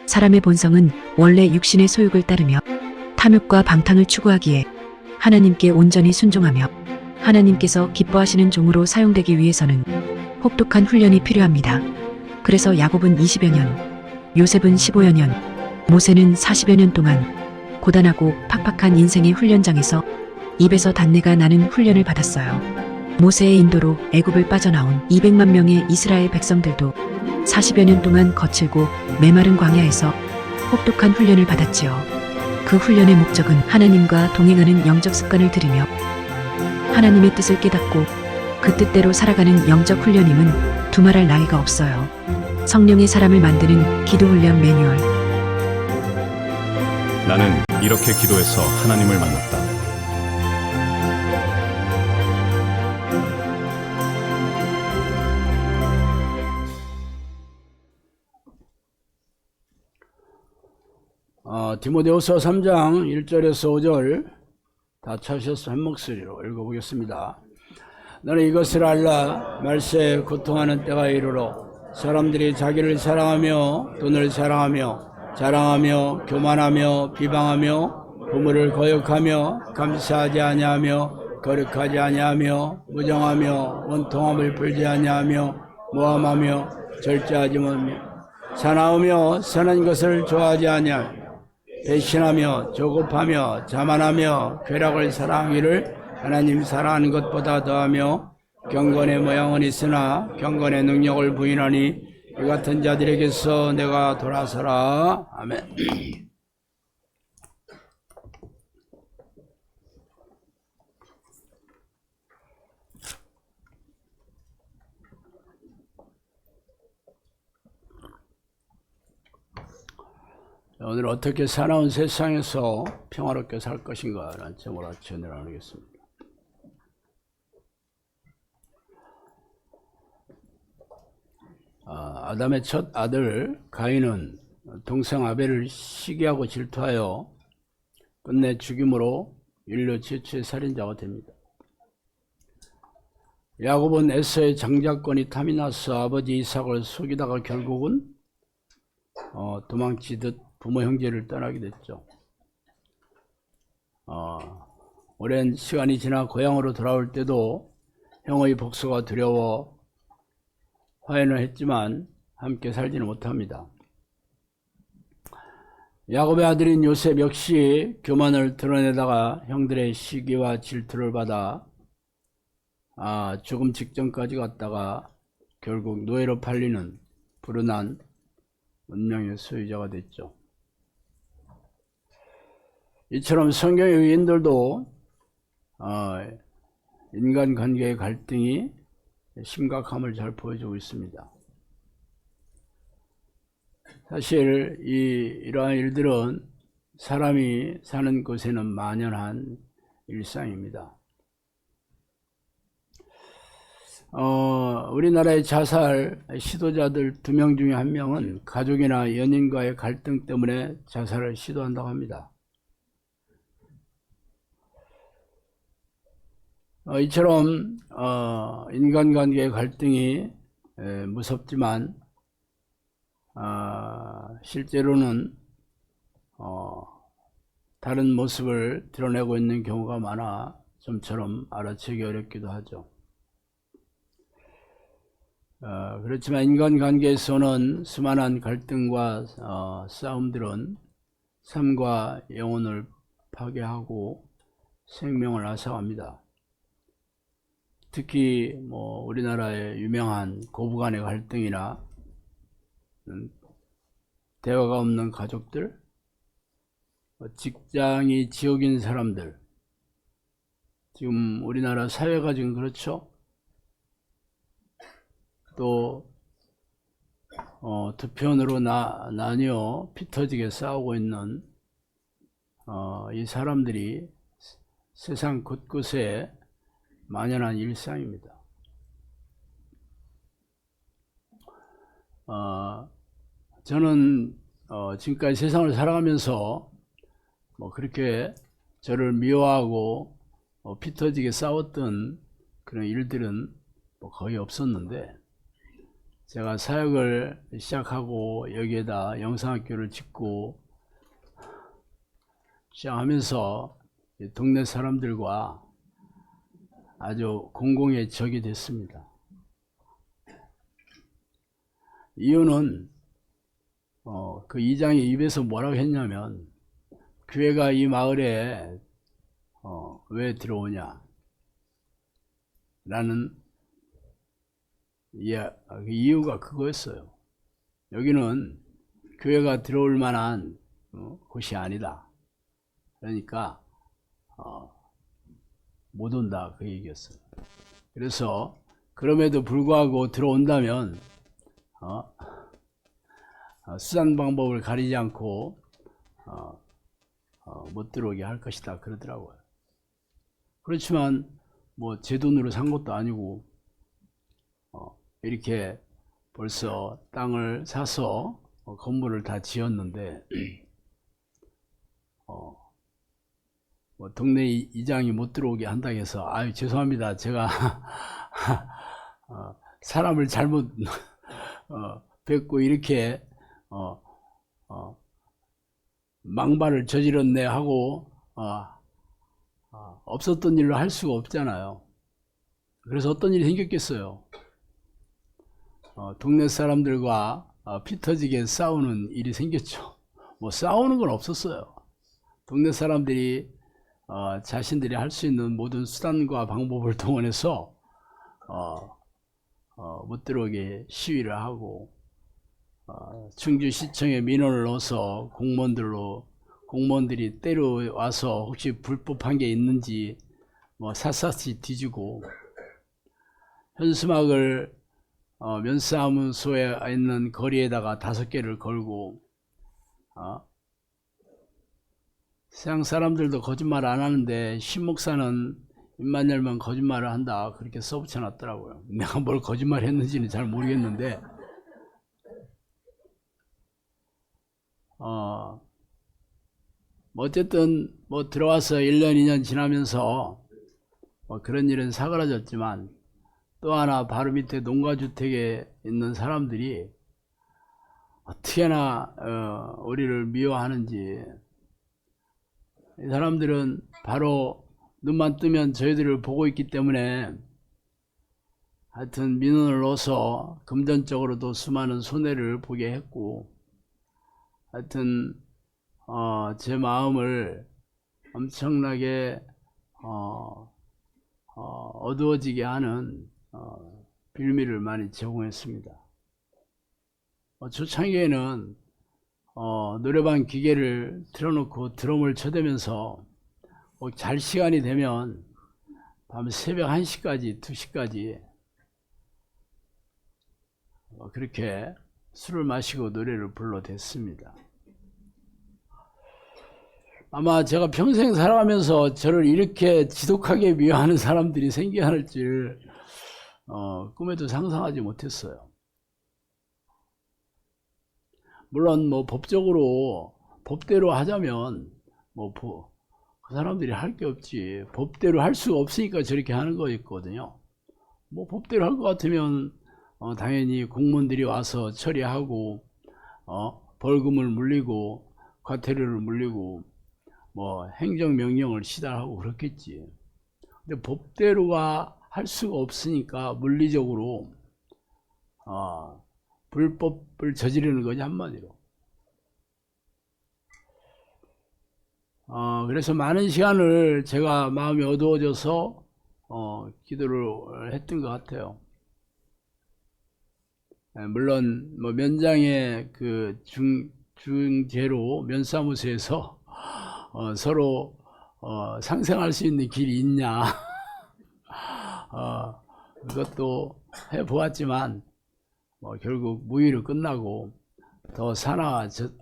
사람의 본성은 원래 육신의 소욕을 따르며 탐욕과 방탕을 추구하기에 하나님께 온전히 순종하며 하나님께서 기뻐하시는 종으로 사용되기 위해서는 혹독한 훈련이 필요합니다. 그래서 야곱은 20여 년, 요셉은 15여 년, 모세는 40여 년 동안 고단하고 팍팍한 인생의 훈련장에서 입에서 단내가 나는 훈련을 받았어요. 모세의 인도로 애굽을 빠져나온 200만 명의 이스라엘 백성들도 40여 년 동안 거칠고 메마른 광야에서 혹독한 훈련을 받았지요. 그 훈련의 목적은 하나님과 동행하는 영적 습관을 들이며 하나님의 뜻을 깨닫고 그 뜻대로 살아가는 영적 훈련임은 두말할 나위가 없어요. 성령의 사람을 만드는 기도 훈련 매뉴얼. 나는 이렇게 기도해서 하나님을 만났다. 디모데후서 3장 1절에서 5절 다 찾으셔서 한 목소리로 읽어보겠습니다. 너는 이것을 알라. 말세에 고통하는 때가 이르러 사람들이 자기를 사랑하며 돈을 자랑하며 교만하며 비방하며 부모를 거역하며 감사하지 아니하며 거룩하지 아니하며 무정하며 원통함을 풀지 아니하며 모함하며 절제하지 못하며 사나우며 선한 것을 좋아하지 아니하며 배신하며 조급하며 자만하며 쾌락을 사랑하기를 하나님 사랑하는 것보다 더하며 경건의 모양은 있으나 경건의 능력을 부인하니 이 같은 자들에게서 내가 돌아서라. 아멘. 오늘 어떻게 사나운 세상에서 평화롭게 살 것인가 라는 제목으로 전을 나누겠습니다. 아담의 첫 아들 가인은 동생 아벨을 시기하고 질투하여 끝내 죽임으로 인류 최초의 살인자가 됩니다. 야곱은 에서의 장자권이 탐이 나서 아버지 이삭을 속이다가 결국은 도망치듯 부모 형제를 떠나게 됐죠. 오랜 시간이 지나 고향으로 돌아올 때도 형의 복수가 두려워 화해는 했지만 함께 살지는 못합니다. 야곱의 아들인 요셉 역시 교만을 드러내다가 형들의 시기와 질투를 받아 죽음 직전까지 갔다가 결국 노예로 팔리는 불운한 운명의 소유자가 됐죠. 이처럼 성경의 의인들도 인간관계의 갈등이 심각함을 잘 보여주고 있습니다. 사실 이러한 일들은 사람이 사는 곳에는 만연한 일상입니다. 우리나라의 자살 시도자들 2명 중에 1명은 가족이나 연인과의 갈등 때문에 자살을 시도한다고 합니다. 이처럼 인간관계의 갈등이 무섭지만 실제로는 다른 모습을 드러내고 있는 경우가 많아 좀처럼 알아채기 어렵기도 하죠. 그렇지만 인간관계에서는 수많은 갈등과 싸움들은 삶과 영혼을 파괴하고 생명을 앗아갑니다. 특히 우리나라의 유명한 고부간의 갈등이나 대화가 없는 가족들, 직장이 지옥인 사람들, 지금 우리나라 사회가 지금 그렇죠. 또 두 편으로 나뉘어 피터지게 싸우고 있는 이 사람들이 세상 곳곳에 만연한 일상입니다. 저는 지금까지 세상을 살아가면서 그렇게 저를 미워하고 피터지게 싸웠던 그런 일들은 거의 없었는데 제가 사역을 시작하고 여기에다 영상학교를 짓고 시작하면서 동네 사람들과 아주 공공의 적이 됐습니다. 이유는 그 이장이 입에서 뭐라고 했냐면, 교회가 이 마을에 왜 들어오냐 라는 이유가 그거였어요. 여기는 교회가 들어올 만한 곳이 아니다. 그러니까 못 온다, 그 얘기였어요. 그래서 그럼에도 불구하고 들어온다면 수단 방법을 가리지 않고 못 들어오게 할 것이다, 그러더라고요. 그렇지만 뭐 제 돈으로 산 것도 아니고 이렇게 벌써 땅을 사서 건물을 다 지었는데 뭐 동네 이장이 못 들어오게 한다고 해서 아유 죄송합니다, 제가 사람을 잘못 뵙고 이렇게 망발을 저질렀네 하고 없었던 일로 할 수가 없잖아요. 그래서 어떤 일이 생겼겠어요? 동네 사람들과 피 터지게 싸우는 일이 생겼죠. 뭐 싸우는 건 없었어요. 동네 사람들이 자신들이 할 수 있는 모든 수단과 방법을 동원해서 못 들어오게 시위를 하고 충주시청에 민원을 넣어서 공무원들이 때려와서 혹시 불법한 게 있는지 뭐 샅샅이 뒤지고, 현수막을 면사무소에 있는 거리에다가 5개를 걸고, 세상 사람들도 거짓말 안 하는데 신목사는 입만 열면 거짓말을 한다, 그렇게 써붙여 놨더라고요. 내가 뭘 거짓말 했는지는 잘 모르겠는데 어쨌든 뭐 들어와서 1년 2년 지나면서 뭐 그런 일은 사그라졌지만, 또 하나 바로 밑에 농가주택에 있는 사람들이 어떻게나 우리를 미워하는지, 이 사람들은 바로 눈만 뜨면 저희들을 보고 있기 때문에 하여튼 민원을 넣어서 금전적으로도 수많은 손해를 보게 했고, 하여튼 제 마음을 엄청나게 어두워지게 하는 빌미를 많이 제공했습니다. 초창기에는 노래방 기계를 틀어놓고 드럼을 쳐대면서 잘 시간이 되면 밤 새벽 1시까지 2시까지 그렇게 술을 마시고 노래를 불러댔습니다. 아마 제가 평생 살아가면서 저를 이렇게 지독하게 미워하는 사람들이 생겨날 줄 꿈에도 상상하지 못했어요. 물론 뭐 법대로 하자면 뭐 그 사람들이 할 게 없지, 법대로 할 수가 없으니까 저렇게 하는 거였거든요. 뭐 법대로 할 것 같으면 당연히 공무원들이 와서 처리하고 벌금을 물리고 과태료를 물리고 뭐 행정명령을 시달하고 그렇겠지. 근데 법대로가 할 수가 없으니까 물리적으로 불법을 저지르는 거지, 한마디로. 그래서 많은 시간을 제가 마음이 어두워져서 기도를 했던 것 같아요. 물론 뭐 면장의 그 중재로 면사무소에서 서로 상생할 수 있는 길이 있냐 그것도 해보았지만 뭐 결국 무의로 끝나고 더 사나워졌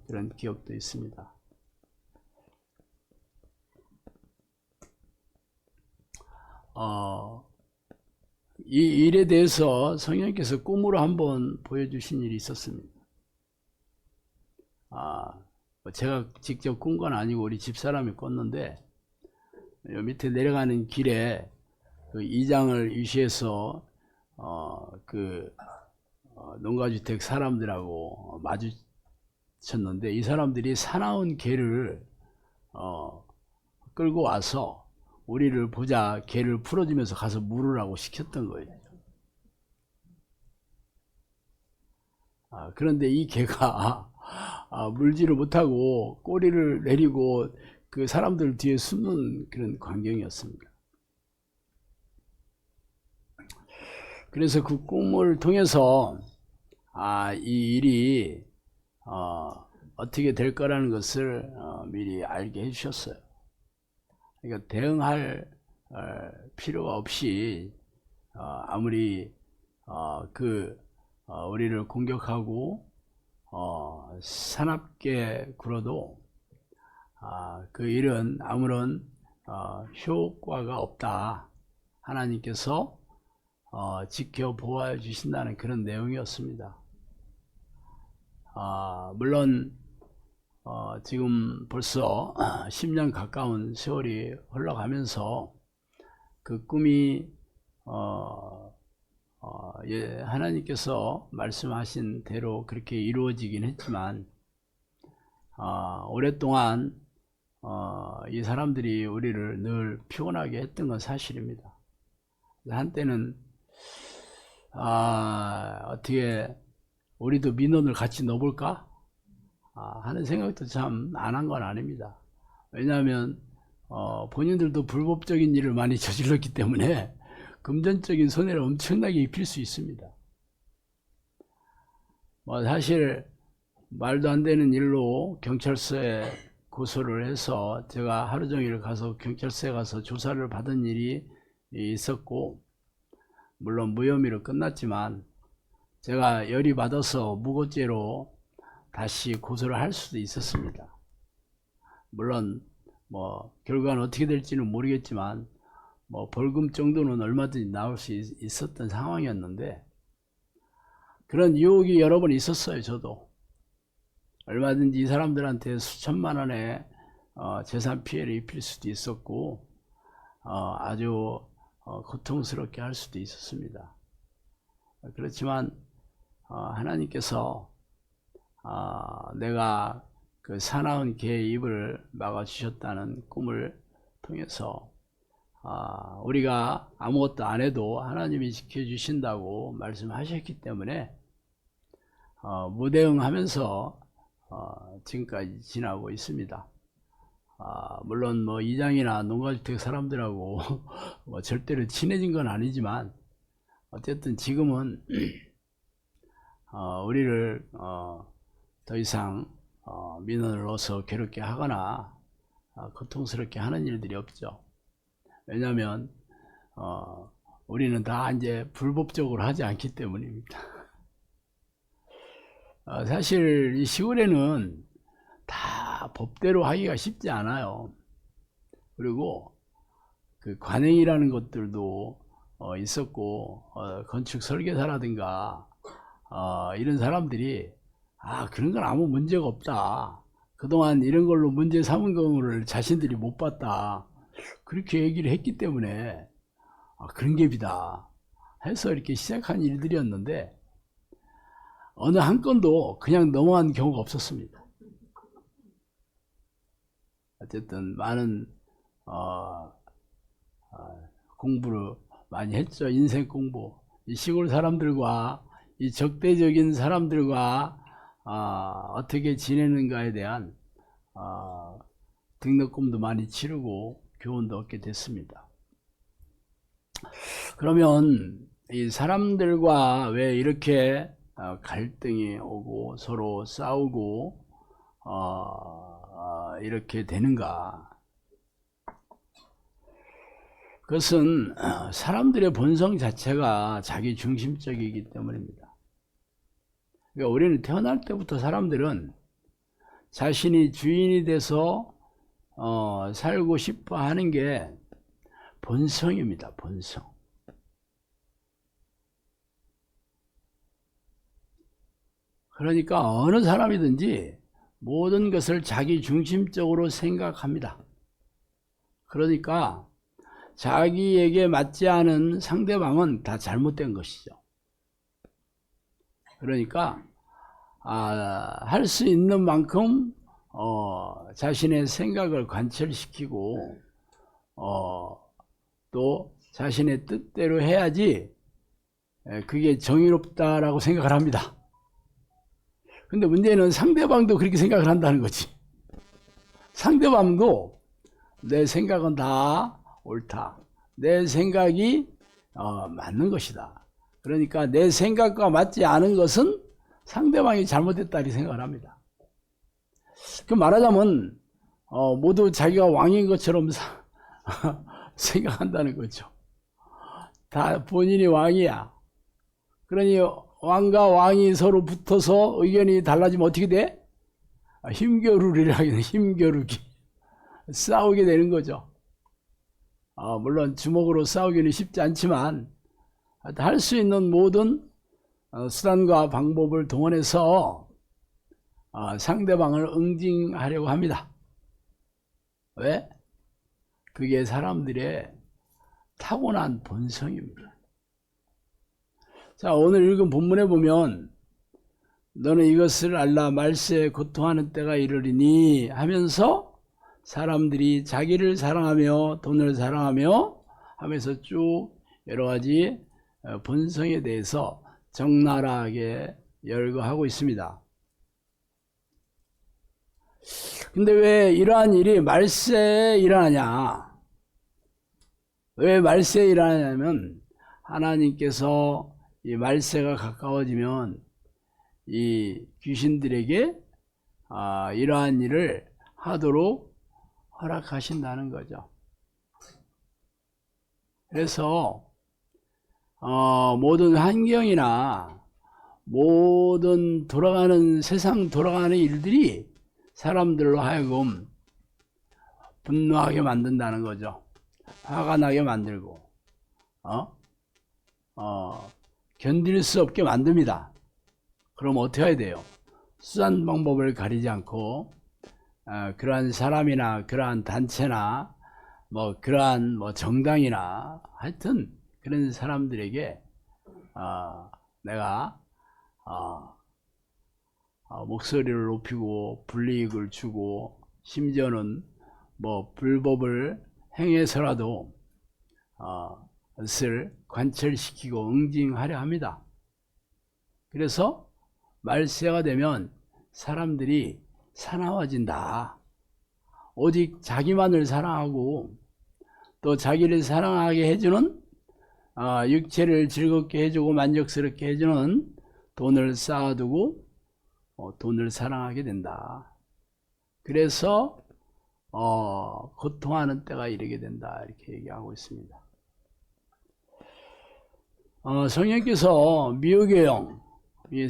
그런 기억도 있습니다. 이 일에 대해서 성령께서 꿈으로 한번 보여주신 일이 있었습니다. 제가 직접 꾼 건 아니고 우리 집사람이 꿨는데, 요 밑에 내려가는 길에 그 이장을 위시해서 농가주택 사람들하고 마주쳤는데, 이 사람들이 사나운 개를 끌고 와서 우리를 보자 개를 풀어주면서 가서 물으라고 시켰던 거예요. 그런데 이 개가 물지를 못하고 꼬리를 내리고 그 사람들 뒤에 숨는 그런 광경이었습니다. 그래서 그 꿈을 통해서 이 일이 어떻게 될 거라는 것을 미리 알게 해주셨어요. 그러니까 대응할 필요가 없이 아무리 우리를 공격하고 사납게 굴어도 그 일은 아무런 효과가 없다. 하나님께서 지켜 보호해 주신다는 그런 내용이었습니다. 물론 지금 벌써 10년 가까운 세월이 흘러가면서 그 꿈이 하나님께서 말씀하신 대로 그렇게 이루어지긴 했지만 오랫동안 이 사람들이 우리를 늘 피곤하게 했던 건 사실입니다. 한때는 어떻게 우리도 민원을 같이 넣어볼까 하는 생각도 참 안 한 건 아닙니다. 왜냐하면 본인들도 불법적인 일을 많이 저질렀기 때문에 금전적인 손해를 엄청나게 입힐 수 있습니다. 사실 말도 안 되는 일로 경찰서에 고소를 해서 제가 하루 종일 가서 경찰서에 가서 조사를 받은 일이 있었고, 물론 무혐의로 끝났지만 제가 열이 받아서 무고죄로 다시 고소를 할 수도 있었습니다. 물론 결과는 어떻게 될지는 모르겠지만 벌금 정도는 얼마든지 나올 수 있었던 상황이었는데, 그런 유혹이 여러 번 있었어요. 저도 얼마든지 이 사람들한테 수천만 원의 재산 피해를 입힐 수도 있었고 아주 고통스럽게 할 수도 있었습니다. 그렇지만 하나님께서 내가 그 사나운 개의 입을 막아주셨다는 꿈을 통해서 우리가 아무것도 안 해도 하나님이 지켜주신다고 말씀하셨기 때문에 무대응하면서 지금까지 지나고 있습니다. 물론 이장이나 농가주택 사람들하고 절대로 친해진 건 아니지만 어쨌든 지금은 우리를 더 이상 민원을 넣어서 괴롭게 하거나 고통스럽게 하는 일들이 없죠. 왜냐하면 우리는 다 이제 불법적으로 하지 않기 때문입니다. 사실 이 시골에는 다 법대로 하기가 쉽지 않아요. 그리고 그 관행이라는 것들도 있었고 건축 설계사라든가 이런 사람들이 그런 건 아무 문제가 없다, 그동안 이런 걸로 문제 삼은 경우를 자신들이 못 봤다, 그렇게 얘기를 했기 때문에 그런 갭이다 해서 이렇게 시작한 일들이었는데, 어느 한 건도 그냥 넘어간 경우가 없었습니다. 어쨌든 많은 공부를 많이 했죠. 인생 공부. 이 시골 사람들과 이 적대적인 사람들과 어떻게 지내는가에 대한 등록금도 많이 치르고 교훈도 얻게 됐습니다. 그러면 이 사람들과 왜 이렇게 갈등이 오고 서로 싸우고 이렇게 되는가? 그것은 사람들의 본성 자체가 자기 중심적이기 때문입니다. 그러니까 우리는 태어날 때부터 사람들은 자신이 주인이 돼서 살고 싶어 하는 게 본성입니다. 본성. 그러니까 어느 사람이든지 모든 것을 자기 중심적으로 생각합니다. 그러니까 자기에게 맞지 않은 상대방은 다 잘못된 것이죠. 그러니까 할 수 있는 만큼 자신의 생각을 관철시키고 또 자신의 뜻대로 해야지 그게 정의롭다라고 생각을 합니다. 근데 문제는 상대방도 그렇게 생각을 한다는 거지. 상대방도 내 생각은 다 옳다. 내 생각이 맞는 것이다. 그러니까 내 생각과 맞지 않은 것은 상대방이 잘못했다 이렇게 생각을 합니다. 그 말하자면 모두 자기가 왕인 것처럼 생각한다는 거죠. 다 본인이 왕이야. 그러니 왕과 왕이 서로 붙어서 의견이 달라지면 어떻게 돼? 힘겨루기라 하겠네. 힘겨루기. 싸우게 되는 거죠. 물론 주먹으로 싸우기는 쉽지 않지만 할 수 있는 모든 수단과 방법을 동원해서 상대방을 응징하려고 합니다. 왜? 그게 사람들의 타고난 본성입니다. 자, 오늘 읽은 본문에 보면 너는 이것을 알라 말세에 고통하는 때가 이르리니 하면서 사람들이 자기를 사랑하며 돈을 사랑하며 하면서 쭉 여러 가지 본성에 대해서 적나라하게 열거하고 있습니다. 근데 왜 이러한 일이 말세에 일어나냐? 왜 말세에 일어나냐면 하나님께서 이 말세가 가까워지면 이 귀신들에게 이러한 일을 하도록 허락하신다는 거죠. 그래서 모든 환경이나 모든 세상 돌아가는 일들이 사람들로 하여금 분노하게 만든다는 거죠. 화가 나게 만들고 견딜 수 없게 만듭니다. 그럼 어떻게 해야 돼요? 수단 방법을 가리지 않고 그러한 사람이나 그러한 단체나 그러한 정당이나 하여튼 그런 사람들에게 내가 목소리를 높이고 불이익을 주고 심지어는 불법을 행해서라도 것을 관철시키고 응징하려 합니다. 그래서 말세가 되면 사람들이 사나워진다. 오직 자기만을 사랑하고 또 자기를 사랑하게 해주는 육체를 즐겁게 해주고 만족스럽게 해주는 돈을 쌓아두고 돈을 사랑하게 된다. 그래서 고통하는 때가 이르게 된다 이렇게 얘기하고 있습니다. 성령께서 미혹의 영,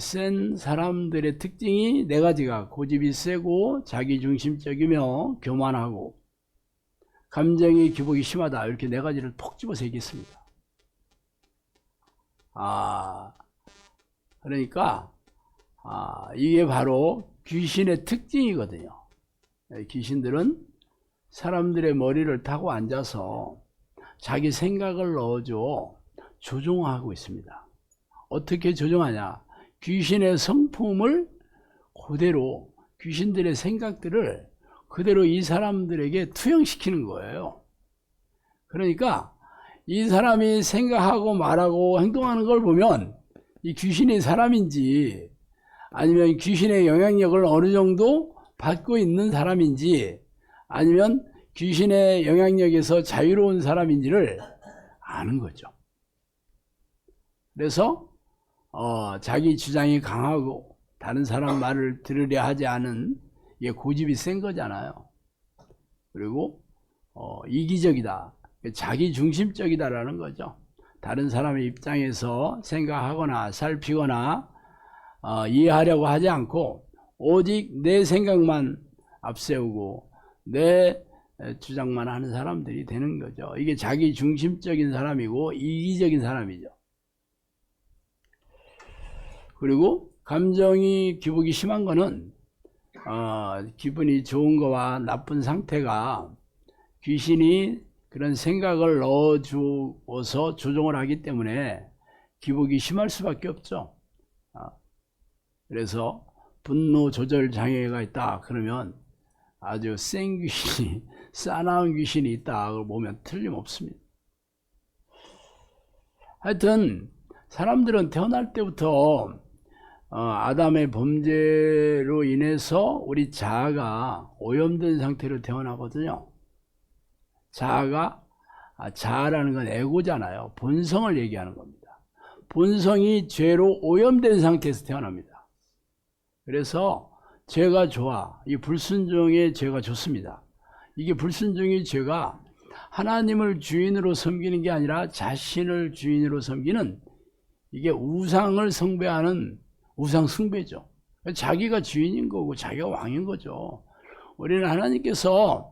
센 사람들의 특징이 네 가지가 고집이 세고 자기중심적이며 교만하고 감정의 기복이 심하다 이렇게 네 가지를 톡 집어서 얘기했습니다. 그러니까 이게 바로 귀신의 특징이거든요. 귀신들은 사람들의 머리를 타고 앉아서 자기 생각을 넣어줘 조종하고 있습니다. 어떻게 조종하냐? 귀신의 성품을 그대로 귀신들의 생각들을 그대로 이 사람들에게 투영시키는 거예요. 그러니까 이 사람이 생각하고 말하고 행동하는 걸 보면 이 귀신이 사람인지 아니면 귀신의 영향력을 어느 정도 받고 있는 사람인지 아니면 귀신의 영향력에서 자유로운 사람인지를 아는 거죠. 그래서 자기 주장이 강하고 다른 사람 말을 들으려 하지 않은 이게 고집이 센 거잖아요. 그리고 이기적이다. 자기 중심적이다라는 거죠. 다른 사람의 입장에서 생각하거나 살피거나 이해하려고 하지 않고 오직 내 생각만 앞세우고 내 주장만 하는 사람들이 되는 거죠. 이게 자기 중심적인 사람이고 이기적인 사람이죠. 그리고 감정이 기복이 심한 거는 기분이 좋은 거와 나쁜 상태가 귀신이 그런 생각을 넣어주어서 조종을 하기 때문에 기복이 심할 수밖에 없죠. 그래서 분노 조절 장애가 있다 그러면 아주 센 귀신이, 싸나운 귀신이 있다 보면 틀림없습니다. 하여튼 사람들은 태어날 때부터 아담의 범죄로 인해서 우리 자아가 오염된 상태로 태어나거든요. 자아라는 건 에고잖아요. 본성을 얘기하는 겁니다. 본성이 죄로 오염된 상태에서 태어납니다. 그래서 죄가 좋아. 이 불순종의 죄가 좋습니다. 이게 불순종의 죄가 하나님을 주인으로 섬기는 게 아니라 자신을 주인으로 섬기는, 이게 우상을 숭배하는 우상 숭배죠. 자기가 주인인 거고 자기가 왕인 거죠. 우리는 하나님께서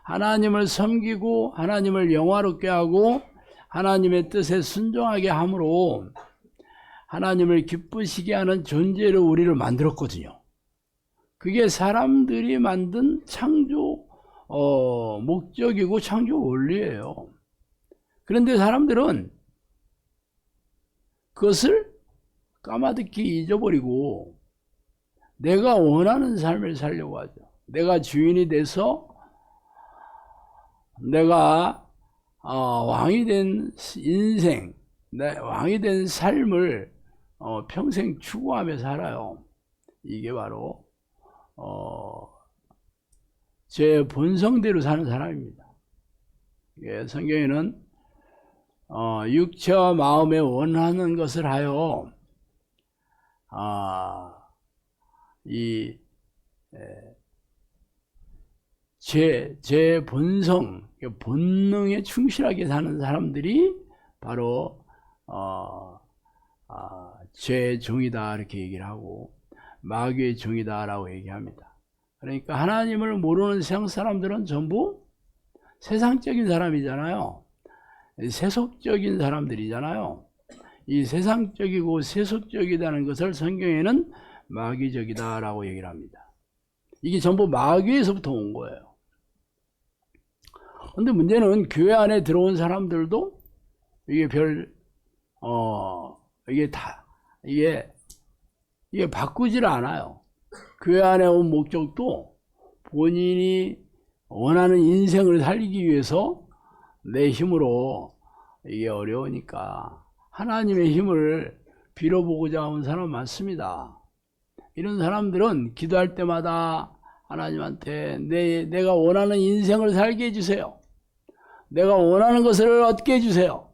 하나님을 섬기고 하나님을 영화롭게 하고 하나님의 뜻에 순종하게 함으로 하나님을 기쁘시게 하는 존재로 우리를 만들었거든요. 그게 사람들이 만든 창조 목적이고 창조 원리예요. 그런데 사람들은 그것을 까마득히 잊어버리고 내가 원하는 삶을 살려고 하죠. 내가 주인이 돼서 내가 왕이 된 인생, 왕이 된 삶을 평생 추구하며 살아요. 이게 바로 제 본성대로 사는 사람입니다. 예, 성경에는 육체와 마음에 원하는 것을 하여 제 본성, 본능에 충실하게 사는 사람들이 바로 죄의 종이다 이렇게 얘기를 하고 마귀의 종이다 라고 얘기합니다. 그러니까 하나님을 모르는 세상 사람들은 전부 세상적인 사람이잖아요. 세속적인 사람들이잖아요. 이 세상적이고 세속적이라는 것을 성경에는 마귀적이다 라고 얘기를 합니다. 이게 전부 마귀에서부터 온 거예요. 근데 문제는 교회 안에 들어온 사람들도 이게 이게 바꾸질 않아요. 교회 안에 온 목적도 본인이 원하는 인생을 살기 위해서 내 힘으로, 이게 어려우니까 하나님의 힘을 빌어보고자 온 사람 많습니다. 이런 사람들은 기도할 때마다 하나님한테 내가 원하는 인생을 살게 해주세요. 내가 원하는 것을 얻게 해주세요.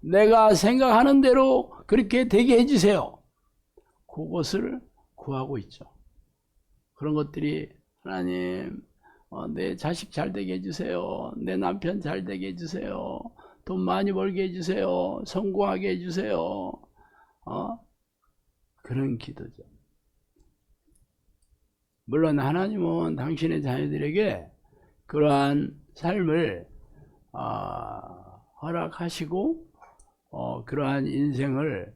내가 생각하는 대로 그렇게 되게 해주세요. 그것을 구하고 있죠. 그런 것들이 하나님, 내 자식 잘 되게 해주세요. 내 남편 잘 되게 해주세요. 돈 많이 벌게 해주세요. 성공하게 해주세요. 그런 기도죠. 물론 하나님은 당신의 자녀들에게 그러한 삶을 허락하시고 그러한 인생을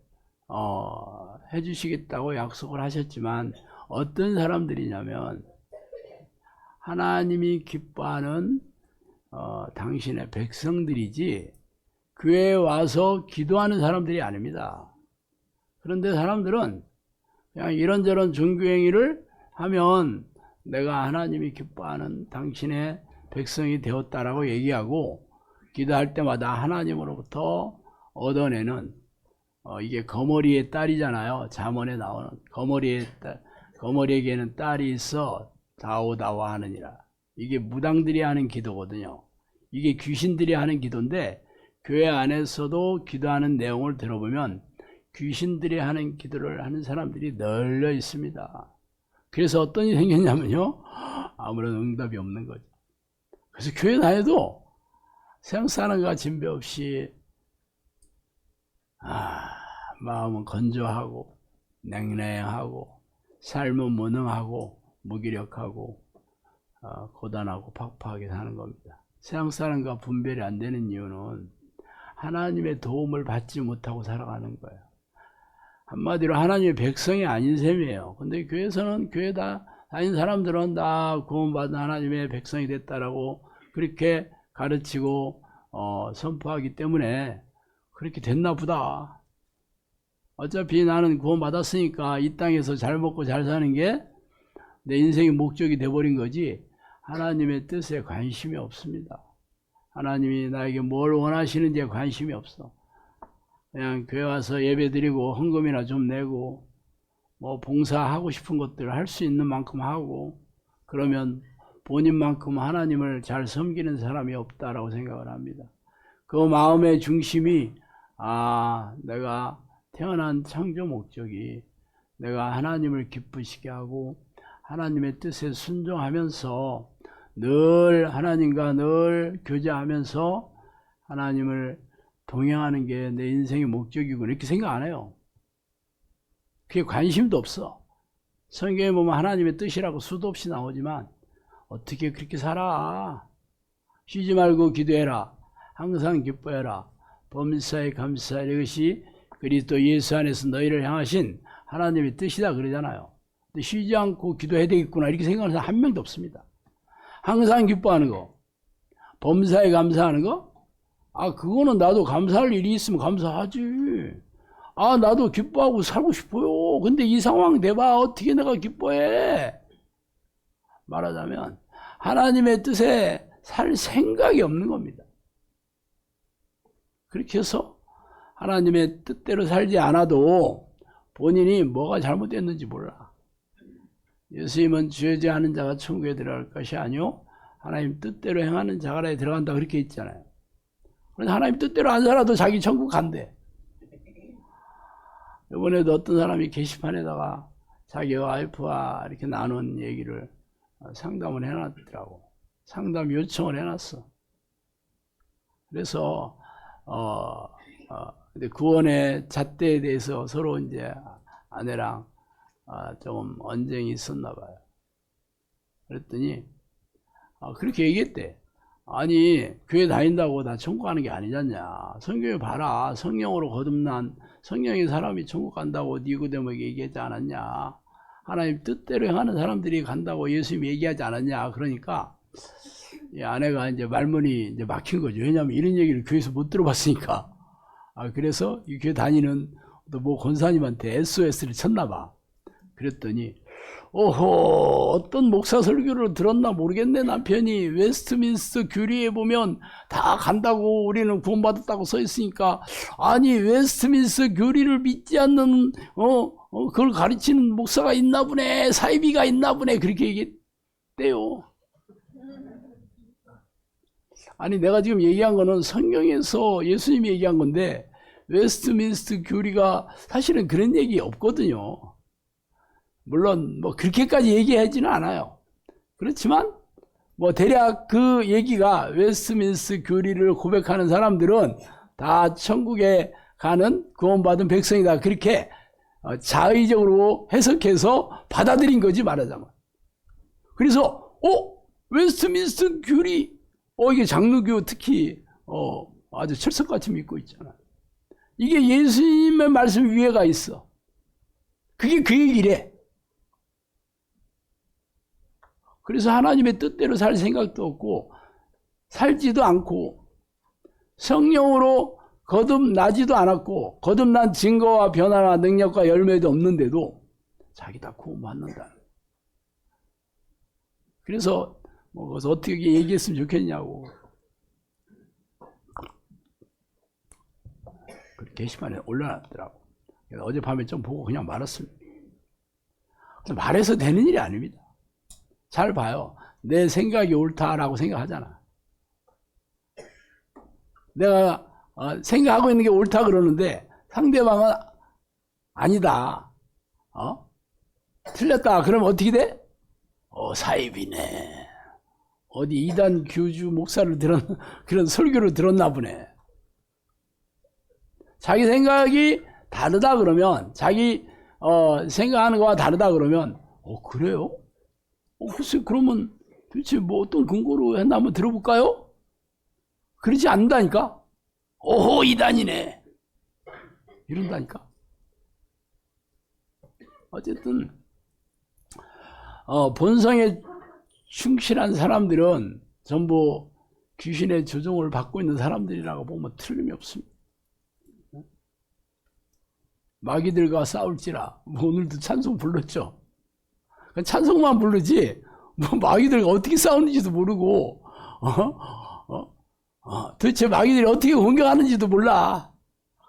해주시겠다고 약속을 하셨지만, 어떤 사람들이냐면 하나님이 기뻐하는 당신의 백성들이지 교회에 와서 기도하는 사람들이 아닙니다. 그런데 사람들은 그냥 이런저런 종교행위를 하면 내가 하나님이 기뻐하는 당신의 백성이 되었다라고 얘기하고, 기도할 때마다 하나님으로부터 얻어내는 이게 거머리의 딸이잖아요. 잠언에 나오는 거머리의 딸, 거머리에게는 딸이 있어 다오다와 하느니라. 이게 무당들이 하는 기도거든요. 이게 귀신들이 하는 기도인데, 교회 안에서도 기도하는 내용을 들어보면 귀신들이 하는 기도를 하는 사람들이 널려 있습니다. 그래서 어떤 일이 생겼냐면요, 아무런 응답이 없는 거죠. 그래서 교회 다녀도 세상 사람과 진배 없이 마음은 건조하고 냉랭하고 삶은 무능하고 무기력하고 고단하고 팍팍하게 사는 겁니다. 세상 사람과 분별이 안 되는 이유는 하나님의 도움을 받지 못하고 살아가는 거예요. 한마디로 하나님의 백성이 아닌 셈이에요. 근데 교회에서는, 교회 다닌 사람들은 다 구원받은 하나님의 백성이 됐다라고 그렇게 가르치고 선포하기 때문에 그렇게 됐나 보다. 어차피 나는 구원받았으니까 이 땅에서 잘 먹고 잘 사는 게 내 인생의 목적이 돼버린 거지 하나님의 뜻에 관심이 없습니다. 하나님이 나에게 뭘 원하시는지에 관심이 없어. 그냥 교회 와서 예배 드리고 헌금이나 좀 내고 뭐 봉사하고 싶은 것들 할 수 있는 만큼 하고 그러면 본인만큼 하나님을 잘 섬기는 사람이 없다라고 생각을 합니다. 그 마음의 중심이 내가 태어난 창조 목적이 내가 하나님을 기쁘시게 하고 하나님의 뜻에 순종하면서 늘 하나님과 늘 교제하면서 하나님을 동행하는 게 내 인생의 목적이고 이렇게 생각 안 해요. 그게 관심도 없어. 성경에 보면 하나님의 뜻이라고 수도 없이 나오지만 어떻게 그렇게 살아? 쉬지 말고 기도해라. 항상 기뻐해라. 범사에 감사하라. 이것이 그리스도 예수 안에서 너희를 향하신 하나님의 뜻이다 그러잖아요. 근데 쉬지 않고 기도해야 되겠구나 이렇게 생각하는 사람 한 명도 없습니다. 항상 기뻐하는 거, 범사에 감사하는 거, 그거는 나도 감사할 일이 있으면 감사하지. 나도 기뻐하고 살고 싶어요. 근데 이 상황 돼봐. 어떻게 내가 기뻐해? 말하자면 하나님의 뜻에 살 생각이 없는 겁니다. 그렇게 해서 하나님의 뜻대로 살지 않아도 본인이 뭐가 잘못됐는지 몰라. 예수님은 죄지하는 자가 천국에 들어갈 것이 아니요 하나님 뜻대로 행하는 자가 들어간다 그렇게 했잖아요. 그래서 하나님 뜻대로 안 살아도 자기 천국 간대. 이번에도 어떤 사람이 게시판에다가 자기 와이프와 이렇게 나눈 얘기를 상담을 해놨더라고. 상담 요청을 해놨어. 그래서 근데 구원의 잣대에 대해서 서로 이제 아내랑 좀 언쟁이 있었나 봐요. 그랬더니 그렇게 얘기했대. 아니 교회 다닌다고 다 천국 가는 게 아니잖냐. 성경에 봐라. 성령으로 거듭난 성령의 사람이 천국 간다고 니고데모에게 얘기하지 않았냐. 하나님 뜻대로 행하는 사람들이 간다고 예수님이 얘기하지 않았냐. 그러니까 이 아내가 이제 말문이 이제 막힌 거죠. 왜냐하면 이런 얘기를 교회에서 못 들어봤으니까. 그래서 이 교회 다니는 뭐 권사님한테 SOS를 쳤나 봐. 그랬더니 어떤 목사 설교를 들었나 모르겠네. 남편이 웨스트민스터 교리에 보면 다 간다고 우리는 구원받았다고 써 있으니까 아니 웨스트민스터 교리를 믿지 않는 그걸 가르치는 목사가 있나 보네. 사이비가 있나 보네. 그렇게 얘기했대요. 아니 내가 지금 얘기한 거는 성경에서 예수님이 얘기한 건데 웨스트민스터 교리가 사실은 그런 얘기 없거든요. 물론 뭐 그렇게까지 얘기하지는 않아요. 그렇지만 뭐 대략 그 얘기가 웨스트민스터 교리를 고백하는 사람들은 다 천국에 가는 구원받은 백성이다. 그렇게 자의적으로 해석해서 받아들인 거지 말하자면. 그래서 웨스트민스터 교리 이게 장로교 특히 아주 철석같이 믿고 있잖아. 이게 예수님의 말씀 위에가 있어. 그게 그 얘기래. 그래서 하나님의 뜻대로 살 생각도 없고 살지도 않고 성령으로 거듭나지도 않았고 거듭난 증거와 변화나 능력과 열매도 없는데도 자기 다 구원받는다. 그래서 그래서 어떻게 얘기했으면 좋겠냐고. 게시판에 올려놨더라고. 어젯밤에 좀 보고 그냥 말았습니다. 말해서 되는 일이 아닙니다. 잘 봐요. 내 생각이 옳다라고 생각하잖아. 내가 생각하고 있는 게 옳다 그러는데 상대방은 아니다. 틀렸다. 그러면 어떻게 돼? 사입이네. 어디 이단 교주 목사를 그런 설교를 들었나 보네. 자기 생각이 다르다 그러면 자기 생각하는 거와 다르다 그러면 그래요? 글쎄 그러면 도대체 뭐 어떤 근거로 했나 한번 들어볼까요? 그러지 않는다니까. 이단이네 이런다니까. 어쨌든 본성에 충실한 사람들은 전부 귀신의 조종을 받고 있는 사람들이라고 보면 틀림이 없습니다. 마귀들과 싸울지라. 뭐 오늘도 찬송 불렀죠. 찬송만 부르지 뭐 마귀들과 어떻게 싸우는지도 모르고 도대체 마귀들이 어떻게 공격하는지도 몰라.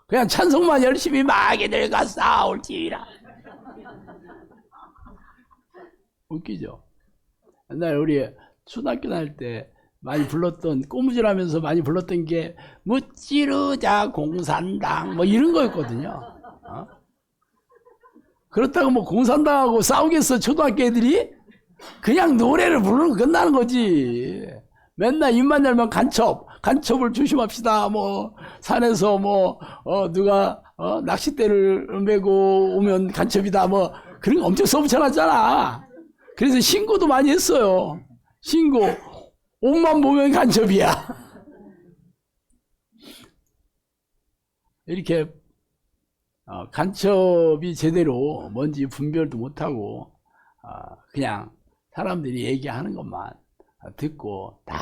그냥 찬송만 열심히 마귀들과 싸울지라. 웃기죠. 옛날에 우리 초등학교 다닐 때 많이 불렀던, 꼬무질하면서 많이 불렀던 게 무찌르자 공산당 뭐 이런 거였거든요. 그렇다고 뭐 공산당하고 싸우겠어 초등학교 애들이? 그냥 노래를 부르는 거 끝나는 거지. 맨날 입만 열면 간첩을 조심합시다. 뭐 산에서 뭐 누가 낚싯대를 메고 오면 간첩이다. 뭐 그런 거 엄청 써붙여놨잖아. 그래서 신고도 많이 했어요. 신고. 옷만 보면 간첩이야. 이렇게 간첩이 제대로 뭔지 분별도 못하고 그냥 사람들이 얘기하는 것만 듣고 다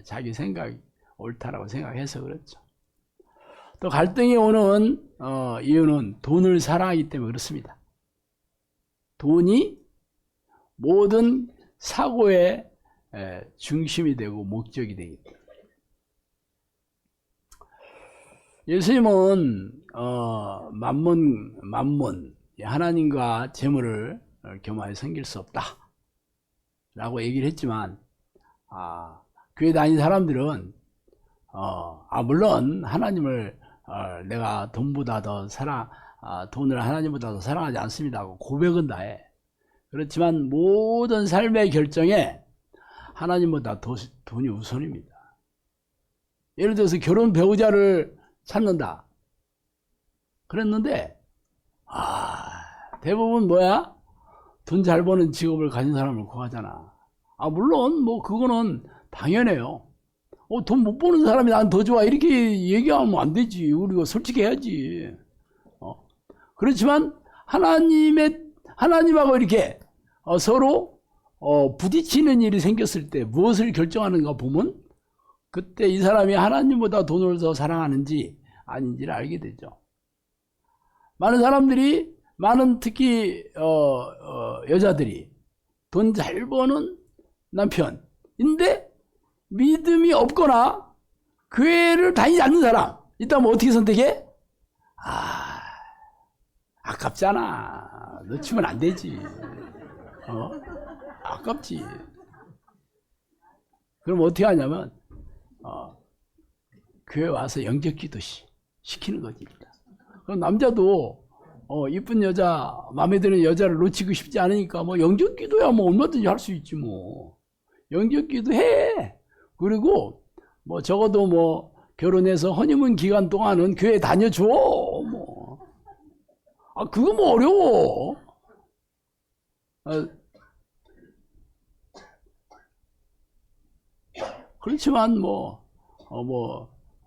자기 생각이 옳다라고 생각해서 그렇죠. 또 갈등이 오는 이유는 돈을 사랑하기 때문에 그렇습니다. 돈이 모든 사고의 중심이 되고 목적이 되기 때문에. 예수님은 만몬 하나님과 재물을 겸하여 섬길 수 없다 라고 얘기를 했지만 교회 다닌 사람들은 물론 하나님을 내가 돈보다 더 돈을 하나님보다 더 사랑하지 않습니다 하고 고백은 다 해. 그렇지만 모든 삶의 결정에 하나님보다 돈이 우선입니다. 예를 들어서 결혼 배우자를 찾는다 그랬는데 대부분 뭐야? 돈 잘 버는 직업을 가진 사람을 구하잖아. 물론 뭐 그거는 당연해요. 돈 못 버는 사람이 난 더 좋아 이렇게 얘기하면 안 되지. 우리가 솔직해야지. 그렇지만 하나님하고 이렇게 서로 부딪히는 일이 생겼을 때 무엇을 결정하는가 보면 그때 이 사람이 하나님보다 돈을 더 사랑하는지 아닌지를 알게 되죠. 많은 사람들이 특히 여자들이 돈 잘 버는 남편인데 믿음이 없거나 교회를 다니지 않는 사람 있다면 어떻게 선택해? 아깝잖아. 놓치면 안 되지. 아깝지. 그럼 어떻게 하냐면 교회 와서 영적 기도 시키는 거지. 그럼 남자도 이쁜 여자, 마음에 드는 여자를 놓치고 싶지 않으니까 뭐 영적 기도야 뭐 얼마든지 할 수 있지 뭐. 영적 기도 해. 그리고 뭐 적어도 뭐 결혼해서 허니문 기간 동안은 교회 다녀줘. 뭐. 그거 뭐 어려워. 그렇지만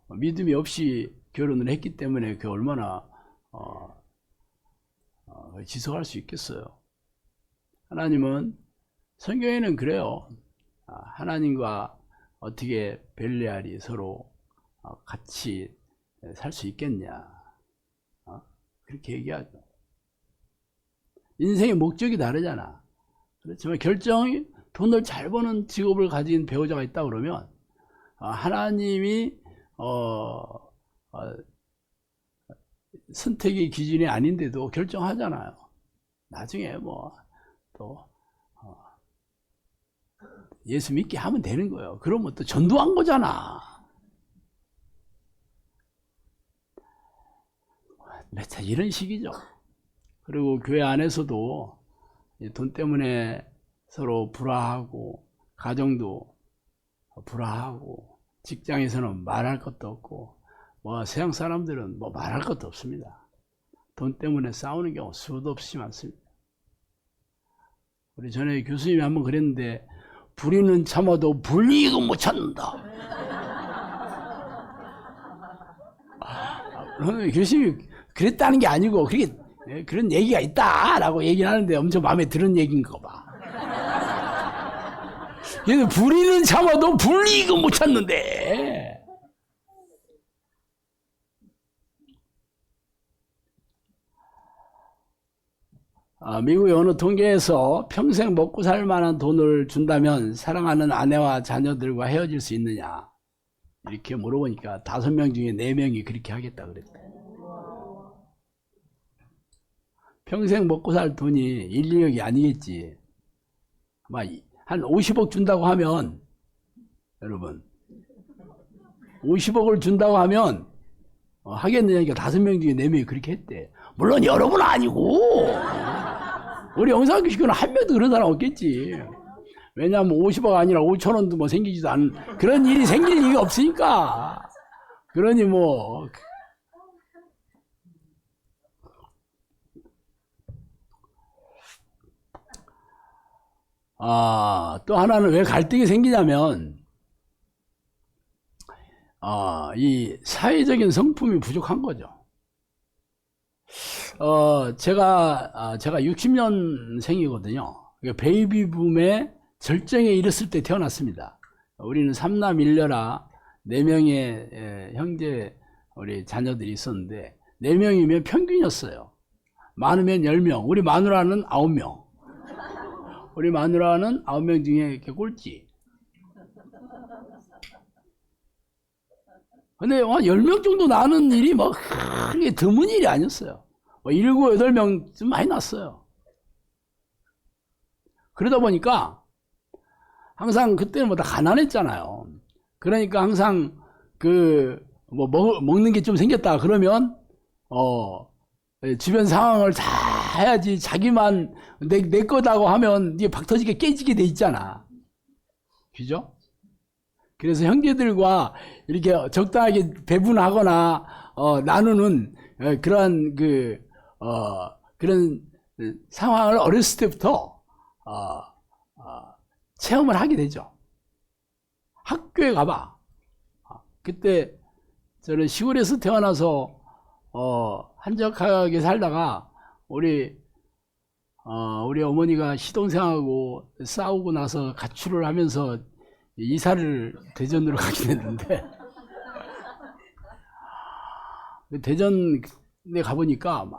믿음이 없이 결혼을 했기 때문에 그 얼마나 지속할 수 있겠어요. 하나님은 성경에는 그래요. 하나님과 어떻게 벨레알이 서로 같이 살 수 있겠냐. 그렇게 얘기하죠. 인생의 목적이 다르잖아. 그렇지만 결정이 돈을 잘 버는 직업을 가진 배우자가 있다 그러면 하나님이 선택의 기준이 아닌데도 결정하잖아요. 나중에 또 예수 믿게 하면 되는 거예요. 그러면 또 전도한 거잖아. 이런 식이죠. 그리고 교회 안에서도 돈 때문에 서로 불화하고 가정도 불화하고 직장에서는 말할 것도 없고 세상 사람들은 말할 것도 없습니다. 돈 때문에 싸우는 경우 수도 없이 많습니다. 우리 전에 교수님이 한번 그랬는데 불의는 참아도 불이익은 못 찾는다. 교수님이 그랬다는 게 아니고 그런 얘기가 있다라고 얘기를 하는데 엄청 마음에 드는 얘기인 거 봐. 얘는 불의는 참아도 불이익은 못 찾는데. 미국의 어느 통계에서 평생 먹고 살 만한 돈을 준다면 사랑하는 아내와 자녀들과 헤어질 수 있느냐 이렇게 물어보니까 5명 중에 4명이 그렇게 하겠다 그랬대. 평생 먹고 살 돈이 1, 2억이 아니겠지. 아마 한 50억 준다고 하면, 여러분 50억을 준다고 하면 하겠느냐니까 5명 중에 4명이 그렇게 했대. 물론 여러분은 아니고 우리 영상학교 식구는 한 명도 그런 사람 없겠지. 왜냐하면 50억 아니라 5천원도 뭐 생기지도 않은 그런 일이 생길 리가 없으니까. 그러니 뭐 또 하나는 왜 갈등이 생기냐면 이 사회적인 성품이 부족한 거죠. 제가 60년생이거든요. 베이비 붐의 절정에 이르렀을 때 태어났습니다. 우리는 3남 1녀라 4명의 형제 우리 자녀들이 있었는데 4명이면 평균이었어요. 많으면 10명. 우리 마누라는 9명. 우리 마누라는 9명 중에 이렇게 꼴찌. 근데 10명 정도 나는 일이 뭐 크게 드문 일이 아니었어요. 7, 8명 좀 많이 났어요. 그러다 보니까 항상 그때는 뭐 다 가난했잖아요. 그러니까 항상 뭐 먹는 게 좀 생겼다 그러면 주변 상황을 다 해야지. 자기만 내 거다고 하면 이게 박 터지게 깨지게 돼 있잖아. 그죠? 그래서 형제들과 이렇게 적당하게 배분하거나 나누는 그런 그런 상황을 어렸을 때부터 체험을 하게 되죠. 학교에 가봐. 그때 저는 시골에서 태어나서 한적하게 살다가 우리 어머니가 시동생하고 싸우고 나서 가출을 하면서 이사를 대전으로 가게 됐는데 대전에 가보니까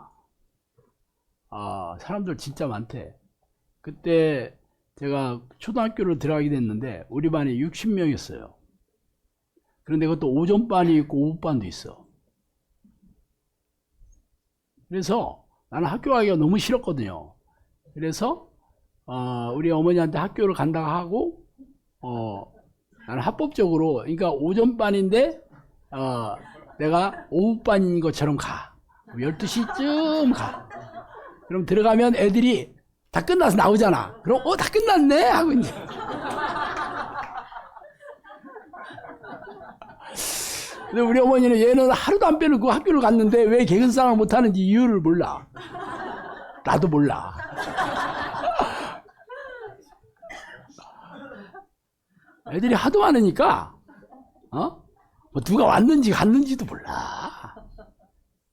사람들 진짜 많대. 그때 제가 초등학교를 들어가게 됐는데 우리 반에 60명이었어요. 그런데 그것도 오전반이 있고 오후반도 있어. 그래서 나는 학교 가기가 너무 싫었거든요. 그래서 우리 어머니한테 학교를 간다고 하고 나는 합법적으로, 그러니까 오전반인데 내가 오후반인 것처럼 가. 12시쯤 가. 그럼 들어가면 애들이 다 끝나서 나오잖아. 그럼 다 끝났네 하고 이제 근데 우리 어머니는 얘는 하루도 안 빼놓고 학교를 갔는데 왜 개근상을 못하는지 이유를 몰라. 나도 몰라. 애들이 하도 많으니까 뭐 누가 왔는지 갔는지도 몰라.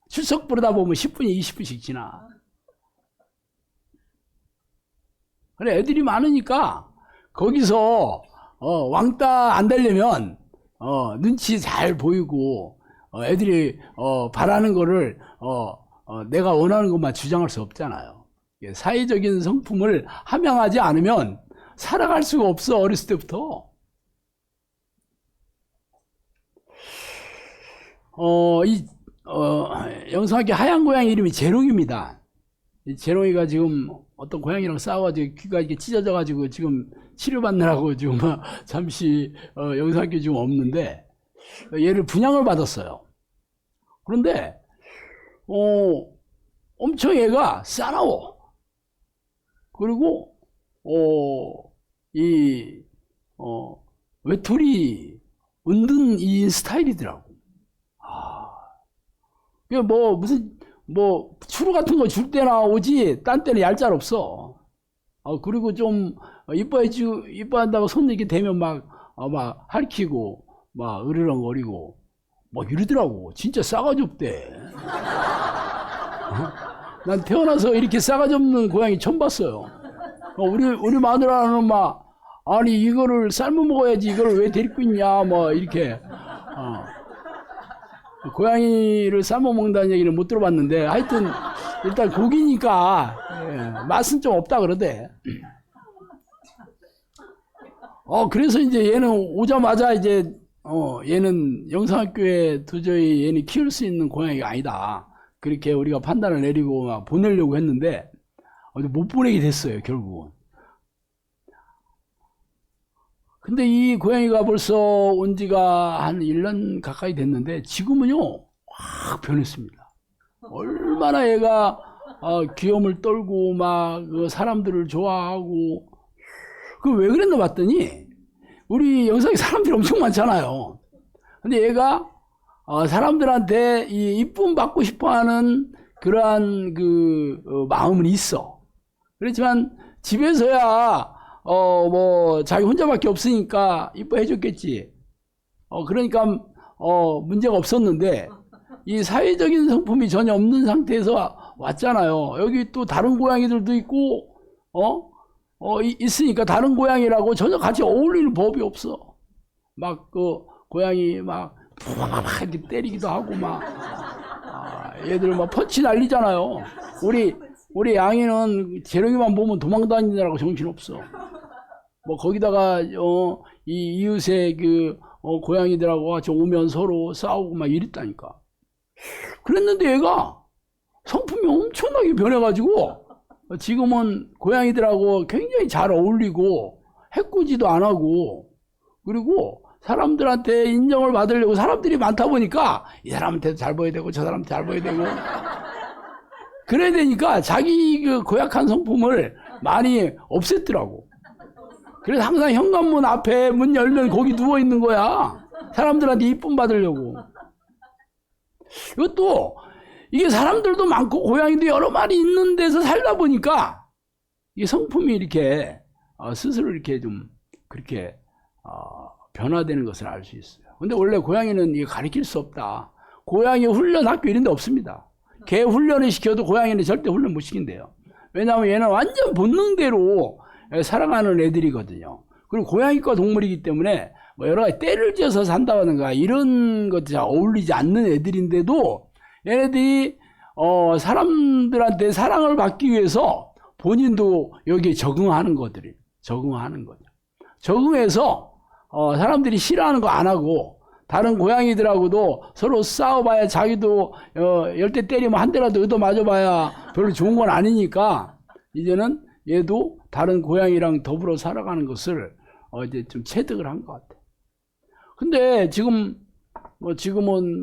출석 부르다 보면 10분이 20분씩 지나. 그래, 애들이 많으니까 거기서 왕따 안 되려면 눈치 잘 보이고 애들이 바라는 거를 내가 원하는 것만 주장할 수 없잖아요. 사회적인 성품을 함양하지 않으면 살아갈 수가 없어. 어렸을 때부터. 영상학교 하얀 고양이 이름이 재롱입니다. 이 재롱이가 지금 어떤 고양이랑 싸워가지고 귀가 이렇게 찢어져가지고 지금 치료받느라고 지금 잠시 영상학교 지금 없는데 얘를 분양을 받았어요. 그런데 엄청 얘가 싸나워. 그리고 외톨이 은둔 이 스타일이더라고. 뭐 무슨 추루 같은 거 줄 때나 오지 딴 때는 얄짤 없어. 그리고 좀 이뻐한다고 손 이렇게 대면 막 할퀴고 막 으르렁거리고 막 이러더라고. 진짜 싸가지 없대. 난 태어나서 이렇게 싸가지 없는 고양이 처음 봤어요. 우리 마누라는 아니 이거를 삶아 먹어야지 이걸 왜 데리고 있냐 뭐 이렇게 고양이를 삶아 먹는다는 얘기는 못 들어봤는데 하여튼 일단 고기니까 맛은 좀 없다 그러대. 그래서 이제 얘는 오자마자 이제 얘는 영상학교에 도저히 얘는 키울 수 있는 고양이가 아니다. 그렇게 우리가 판단을 내리고 막 보내려고 했는데 못 보내게 됐어요, 결국은. 근데 이 고양이가 벌써 온 지가 한 1년 가까이 됐는데 지금은요, 확 변했습니다. 얼마나 얘가 귀염을 떨고 막 사람들을 좋아하고 그 왜 그랬나 봤더니 우리 영상에 사람들이 엄청 많잖아요. 근데 얘가 사람들한테 이 이쁨 받고 싶어하는 그러한 마음은 있어. 그렇지만 집에서야 뭐 자기 혼자밖에 없으니까 이뻐해 줬겠지. 그러니까 문제가 없었는데 이 사회적인 성품이 전혀 없는 상태에서 왔잖아요. 여기 또 다른 고양이들도 있고 있으니까 다른 고양이라고 전혀 같이 어울리는 법이 없어. 막 고양이 막 이렇게 때리기도 하고 막 얘들 막 펀치 날리잖아요. 우리 양이는 재롱이만 보면 도망다니느라고 정신없어. 뭐 거기다가 이 이웃의 고양이들하고 같이 오면 서로 싸우고 막 이랬다니까. 그랬는데 얘가 성품이 엄청나게 변해가지고 지금은 고양이들하고 굉장히 잘 어울리고 해코지도 안 하고, 그리고 사람들한테 인정을 받으려고 사람들이 많다 보니까 이 사람한테도 잘 보여야 되고 저 사람한테 잘 보여야 되고 그래야 되니까 자기 고약한 성품을 많이 없앴더라고. 그래서 항상 현관문 앞에 문 열면 거기 누워 있는 거야. 사람들한테 이쁨 받으려고. 이것도 이게 사람들도 많고 고양이도 여러 마리 있는 데서 살다 보니까 이 성품이 이렇게 스스로 이렇게 좀 그렇게 변화되는 것을 알 수 있어요. 근데 원래 고양이는 이게 가르칠 수 없다. 고양이 훈련 학교 이런 데 없습니다. 개 훈련을 시켜도 고양이는 절대 훈련 못 시킨대요. 왜냐하면 얘는 완전 본능대로 살아가는 애들이거든요. 그리고 고양이과 동물이기 때문에 뭐 여러 가지 때를 지어서 산다든가 이런 것들이 어울리지 않는 애들인데도 얘네들이 사람들한테 사랑을 받기 위해서 본인도 여기에 적응하는 거죠. 적응해서 사람들이 싫어하는 거 안 하고 다른 고양이들하고도 서로 싸워봐야 자기도 10대 때리면 한 대라도 얻어 맞아봐야 별로 좋은 건 아니니까 이제는 얘도 다른 고양이랑 더불어 살아가는 것을 이제 좀 체득을 한 것 같아. 근데 지금은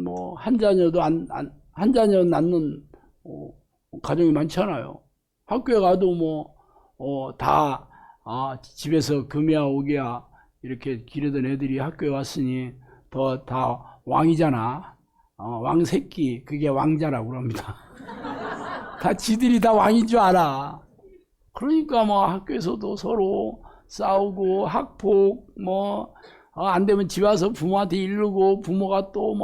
뭐 한 자녀 낳는 가정이 많잖아요. 학교에 가도 다 집에서 금이야 오기야 이렇게 기르던 애들이 학교에 왔으니 다 왕이잖아. 왕 새끼 그게 왕자라고 그럽니다. 다 지들이 다 왕인 줄 알아. 그러니까 뭐 학교에서도 서로 싸우고 학폭 안 되면 집 와서 부모한테 이르고 부모가 또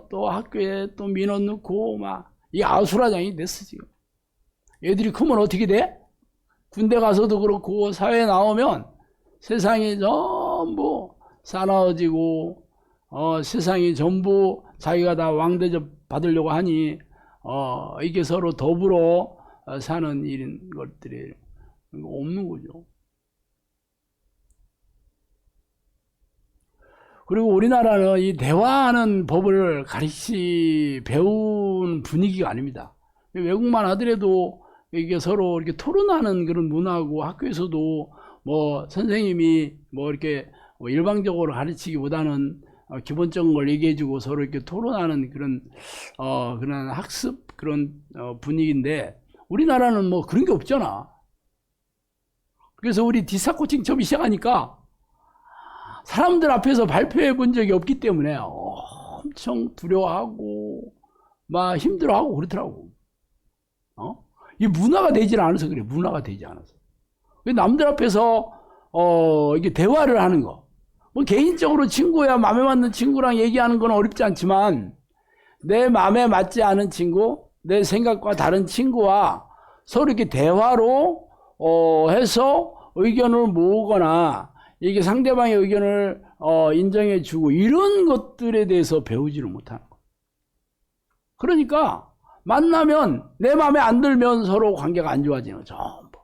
또 학교에 또 민원 넣고 이 아수라장이 됐어 지금. 애들이 크면 어떻게 돼? 군대 가서도 그렇고 사회에 나오면 세상이 전부 사나워지고 세상이 전부 자기가 다 왕대접 받으려고 하니 이게 서로 더불어 사는 이런 것들이 없는 거죠. 그리고 우리나라는 이 대화하는 법을 배운 분위기가 아닙니다. 외국만 하더라도 이게 서로 이렇게 토론하는 그런 문화고 학교에서도 선생님이 이렇게 일방적으로 가르치기보다는 기본적인 걸 얘기해주고 서로 이렇게 토론하는 그런 학습 그런 분위기인데 우리나라는 그런 게 없잖아. 그래서 우리 디사 코칭 처음 시작하니까 사람들 앞에서 발표해 본 적이 없기 때문에 엄청 두려워하고 힘들어하고 그렇더라고. 이 문화가 되질 않아서 그래. 문화가 되지 않아서. 남들 앞에서 이게 대화를 하는 거. 개인적으로 친구야 마음에 맞는 친구랑 얘기하는 건 어렵지 않지만 내 마음에 맞지 않은 친구, 내 생각과 다른 친구와 서로 이렇게 대화로 해서 의견을 모으거나 이게 상대방의 의견을 인정해 주고 이런 것들에 대해서 배우지를 못하는 거예요. 그러니까 만나면 내 마음에 안 들면 서로 관계가 안 좋아지는 전부.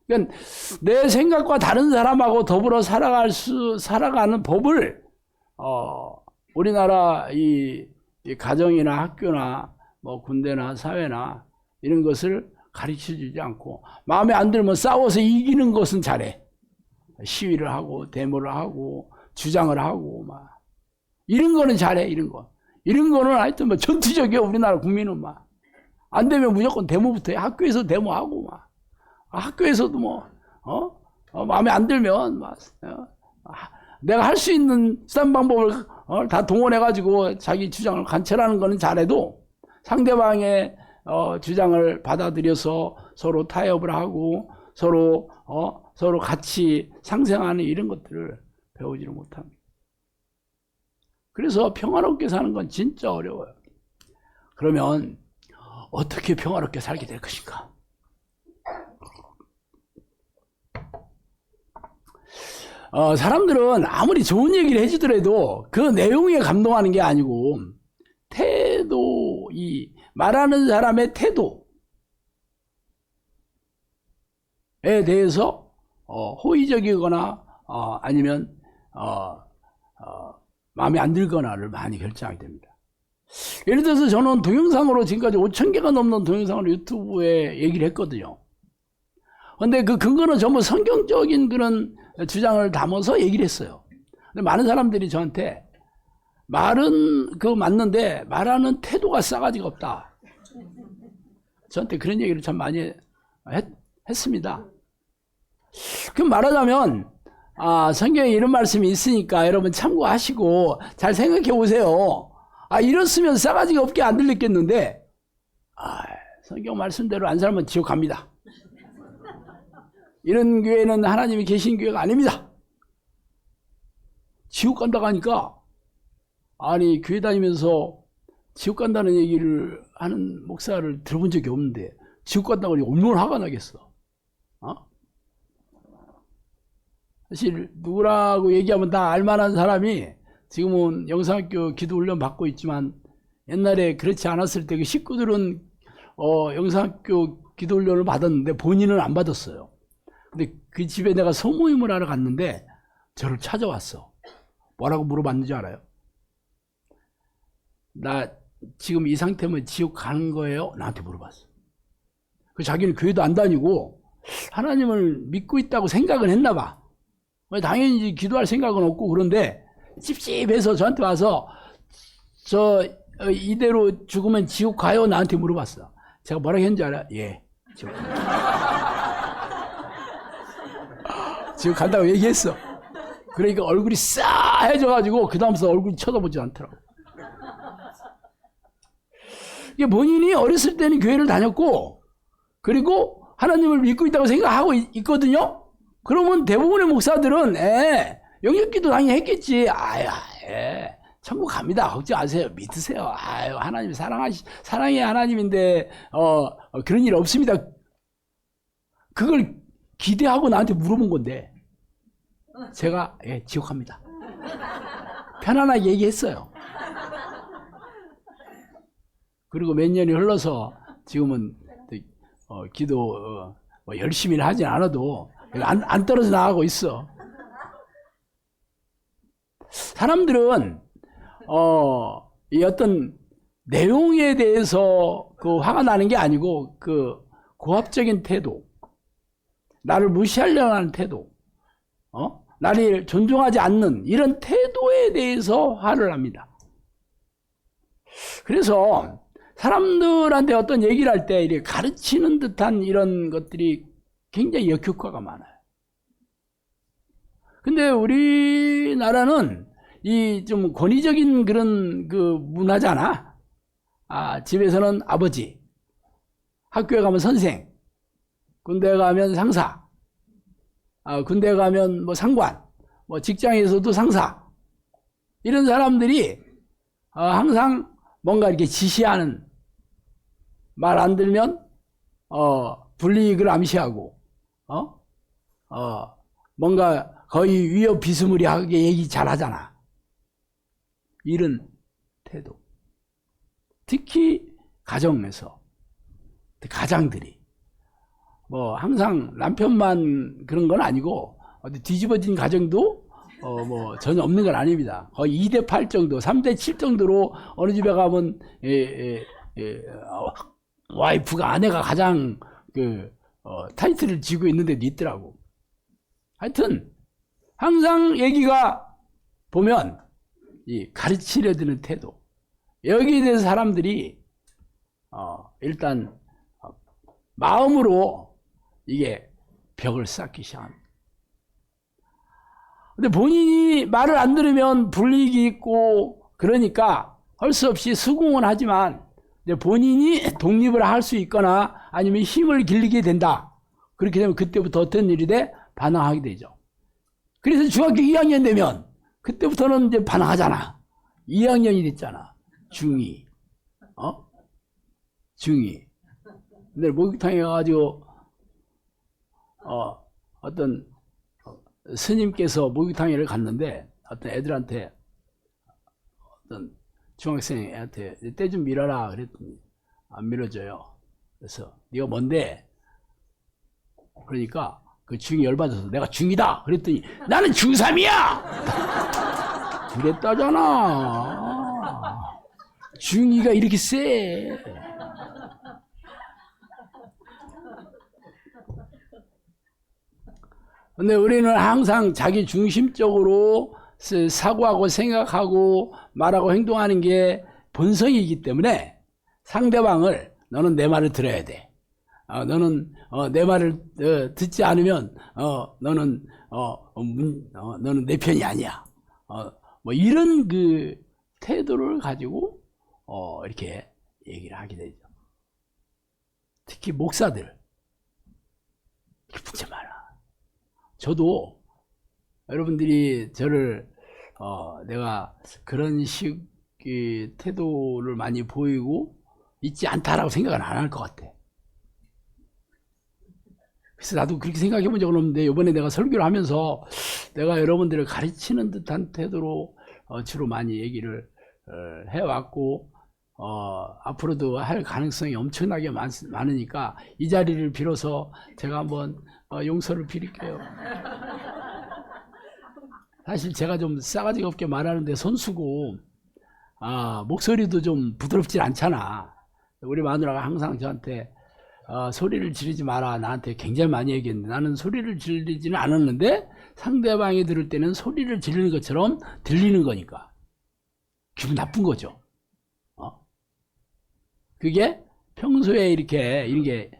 그러니까 내 생각과 다른 사람하고 더불어 살아가는 법을 우리나라 이 가정이나 학교나 뭐 군대나 사회나 이런 것을 가르쳐 주지 않고 마음에 안 들면 싸워서 이기는 것은 잘해. 시위를 하고 데모를 하고 주장을 하고 막 이런 거는 잘해. 이런 거는 하여튼 뭐 전투적이야. 우리나라 국민은 막 안 되면 무조건 데모부터 해. 학교에서 데모하고 막 학교에서도 뭐 마음에 안 들면 막 내가 할 수 있는 수단 방법을 다 동원해 가지고 자기 주장을 관철하는 거는 잘해도 상대방의 주장을 받아들여서 서로 타협을 하고 서로 같이 상생하는 이런 것들을 배우지를 못합니다. 그래서 평화롭게 사는 건 진짜 어려워요. 그러면 어떻게 평화롭게 살게 될 것인가? 사람들은 아무리 좋은 얘기를 해주더라도 그 내용에 감동하는 게 아니고 태도, 이 말하는 사람의 태도에 대해서 호의적이거나 아니면 마음에 안 들거나를 많이 결정하게 됩니다. 예를 들어서 저는 동영상으로 지금까지 5,000개가 넘는 동영상으로 유튜브에 얘기를 했거든요. 근데 그 근거는 전부 성경적인 그런 주장을 담아서 얘기를 했어요. 근데 많은 사람들이 저한테 말은 그거 맞는데 말하는 태도가 싸가지가 없다. 저한테 그런 얘기를 참 많이 했습니다. 그럼 말하자면 성경에 이런 말씀이 있으니까 여러분 참고하시고 잘 생각해 보세요. 이랬으면 싸가지가 없게 안 들렸겠는데 성경 말씀대로 안 살면 지옥 갑니다. 이런 교회는 하나님이 계신 교회가 아닙니다. 지옥 간다고 하니까 아니 교회 다니면서 지옥 간다는 얘기를 하는 목사를 들어본 적이 없는데 지옥 간다고 하니까 얼마나 화가 나겠어. 사실 누구라고 얘기하면 다 알만한 사람이 지금은 영상학교 기도훈련 받고 있지만 옛날에 그렇지 않았을 때 그 식구들은 영상학교 기도훈련을 받았는데 본인은 안 받았어요. 근데 그 집에 내가 소모임을 하러 갔는데 저를 찾아왔어. 뭐라고 물어봤는지 알아요? 나 지금 이 상태면 지옥 가는 거예요? 나한테 물어봤어. 자기는 교회도 안 다니고 하나님을 믿고 있다고 생각은 했나 봐. 당연히 기도할 생각은 없고 그런데 찝찝해서 저한테 와서 이대로 죽으면 지옥 가요? 나한테 물어봤어. 제가 뭐라고 했는지 알아? 예, 지옥 지옥 간다고 얘기했어. 그러니까 얼굴이 싸해져가지고 그 다음부터 얼굴이 쳐다보지 않더라고. 이게 본인이 어렸을 때는 교회를 다녔고 그리고 하나님을 믿고 있다고 생각하고 있거든요. 그러면 대부분의 목사들은 영역기도 당연히 했겠지. 천국 갑니다. 걱정 마세요. 믿으세요. 하나님 사랑의 하나님인데 그런 일 없습니다. 그걸 기대하고 나한테 물어본 건데 제가 지옥 갑니다. 편안하게 얘기했어요. 그리고 몇 년이 흘러서 지금은 기도 열심히 하진 않아도 안 떨어져 나가고 있어. 사람들은 이 어떤 내용에 대해서 그 화가 나는 게 아니고 그 고압적인 태도, 나를 무시하려고 하는 태도, 나를 존중하지 않는 이런 태도에 대해서 화를 납니다. 그래서 사람들한테 어떤 얘기를 할 때 이렇게 가르치는 듯한 이런 것들이 굉장히 역효과가 많아요. 근데 우리나라는 이 좀 권위적인 그런 그 문화잖아. 집에서는 아버지, 학교에 가면 선생, 군대에 가면 상사, 군대에 가면 뭐 상관, 뭐 직장에서도 상사. 이런 사람들이 항상 뭔가 이렇게 지시하는, 말 안 들면 불이익을 암시하고 뭔가 거의 위협 비스무리하게 얘기 잘 하잖아. 이런 태도. 특히 가정에서, 가장들이. 뭐, 항상 남편만 그런 건 아니고, 어디 뒤집어진 가정도, 뭐, 전혀 없는 건 아닙니다. 거의 2대8 정도, 3대7 정도로 어느 집에 가면, 와이프가, 아내가 가장 타이틀을 쥐고 있는 데도 있더라고. 하여튼, 항상 얘기가 보면, 이 가르치려 드는 태도. 여기에 대해서 사람들이, 일단, 마음으로 이게 벽을 쌓기 시작합니다. 근데 본인이 말을 안 들으면 불이익이 있고, 그러니까 할 수 없이 수긍은 하지만, 본인이 독립을 할 수 있거나 아니면 힘을 길리게 된다. 그렇게 되면 그때부터 어떤 일이 돼? 반항하게 되죠. 그래서 중학교 2학년 되면 그때부터는 이제 반항하잖아. 2학년이 됐잖아. 중2. 중2. 근데 목욕탕에 가가지고 어떤 스님께서 목욕탕에를 갔는데 어떤 애들한테 어떤 중학생한테 때 좀 밀어라 그랬더니 안 밀어줘요. 그래서 네가 뭔데? 그러니까 그 중2 열받아서 내가 중2다 그랬더니 나는 중3이야! 그랬다잖아. 중2가 이렇게 세. 근데 우리는 항상 자기 중심적으로 사고하고 생각하고 말하고 행동하는 게 본성이기 때문에 상대방을 너는 내 말을 들어야 돼. 너는 내 말을 듣지 않으면 너는 너는 내 편이 아니야. 뭐 이런 그 태도를 가지고 이렇게 얘기를 하게 되죠. 특히 목사들 문제 많아. 저도 여러분들이 저를 내가 그런 식의 태도를 많이 보이고 있지 않다라고 생각은 안 할 것 같아. 그래서 나도 그렇게 생각해 본 적은 없는데 이번에 내가 설교를 하면서 내가 여러분들을 가르치는 듯한 태도로 주로 많이 얘기를 해왔고 앞으로도 할 가능성이 엄청나게 많으니까 이 자리를 빌어서 제가 한번 용서를 빌릴게요. 사실 제가 좀 싸가지가 없게 말하는데 선수고 목소리도 좀 부드럽지 않잖아. 우리 마누라가 항상 저한테 소리를 지르지 마라 나한테 굉장히 많이 얘기했는데 나는 소리를 지르지는 않았는데 상대방이 들을 때는 소리를 지르는 것처럼 들리는 거니까 기분 나쁜 거죠. 그게 평소에 이렇게 이런 게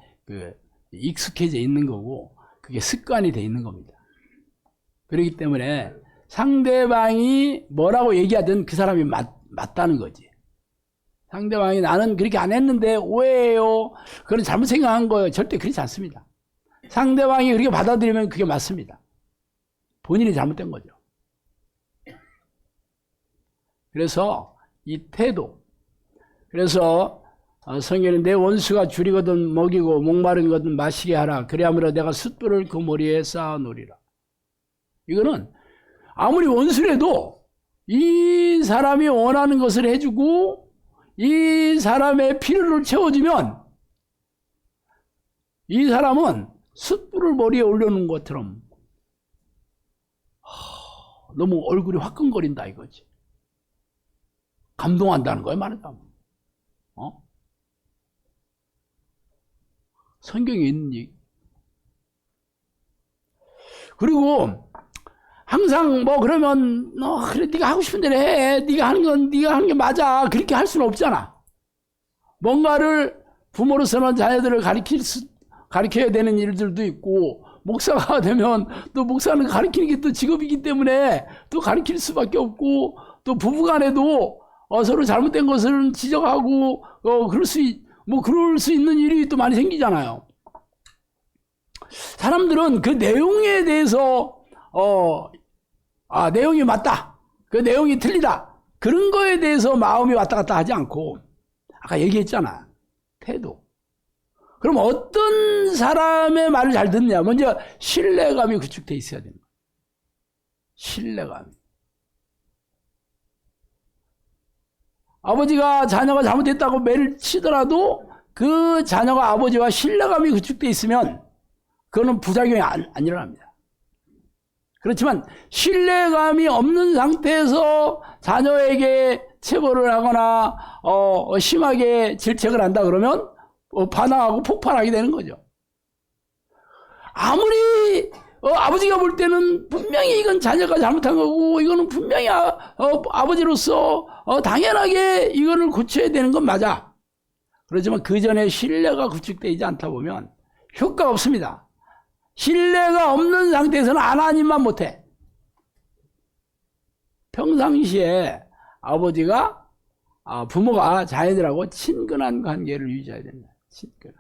익숙해져 있는 거고 그게 습관이 돼 있는 겁니다. 그렇기 때문에 상대방이 뭐라고 얘기하든 그 사람이 맞다는 거지. 상대방이 나는 그렇게 안 했는데 오해해요. 그건 잘못 생각한 거예요. 절대 그렇지 않습니다. 상대방이 그렇게 받아들이면 그게 맞습니다. 본인이 잘못된 거죠. 그래서 이 태도. 그래서 성경은 내 원수가 줄이거든 먹이고 목마른 거든 마시게 하라. 그래야므로 내가 숯불을 그 머리에 쌓아 놓으리라. 이거는 아무리 원수래도 이 사람이 원하는 것을 해주고 이 사람의 필요를 채워주면 이 사람은 숯불을 머리에 올려놓은 것처럼 너무 얼굴이 화끈거린다 이거지. 감동한다는 거야 말하자면. 성경에 있는 얘기. 그리고 항상 뭐 그러면 그래 네가 하고 싶은 대로 해. 네가 하는 게 맞아. 그렇게 할 수는 없잖아. 뭔가를 부모로서는 자녀들을 가르쳐야 되는 일들도 있고 목사가 되면 또 목사는 가르치는 게 또 직업이기 때문에 또 가르칠 수밖에 없고 또 부부간에도 서로 잘못된 것을 지적하고 그럴 수 있는 일이 또 많이 생기잖아요. 사람들은 그 내용에 대해서 내용이 맞다. 그 내용이 틀리다. 그런 거에 대해서 마음이 왔다 갔다 하지 않고 아까 얘기했잖아. 태도. 그럼 어떤 사람의 말을 잘 듣느냐? 먼저 신뢰감이 구축되어 있어야 됩니다. 신뢰감. 아버지가 자녀가 잘못했다고 매를 치더라도 그 자녀가 아버지와 신뢰감이 구축되어 있으면 그거는 부작용이 안 일어납니다. 그렇지만 신뢰감이 없는 상태에서 자녀에게 체벌을 하거나 심하게 질책을 한다 그러면 반항하고 폭발하게 되는 거죠. 아무리 아버지가 볼 때는 분명히 이건 자녀가 잘못한 거고 이거는 분명히 아버지로서 당연하게 이거를 고쳐야 되는 건 맞아. 그렇지만 그 전에 신뢰가 구축되지 않다 보면 효과가 없습니다. 신뢰가 없는 상태에서는 하나님만 못해. 평상시에 아버지가 부모가 자녀들하고 친근한 관계를 유지해야 됩니다. 친근.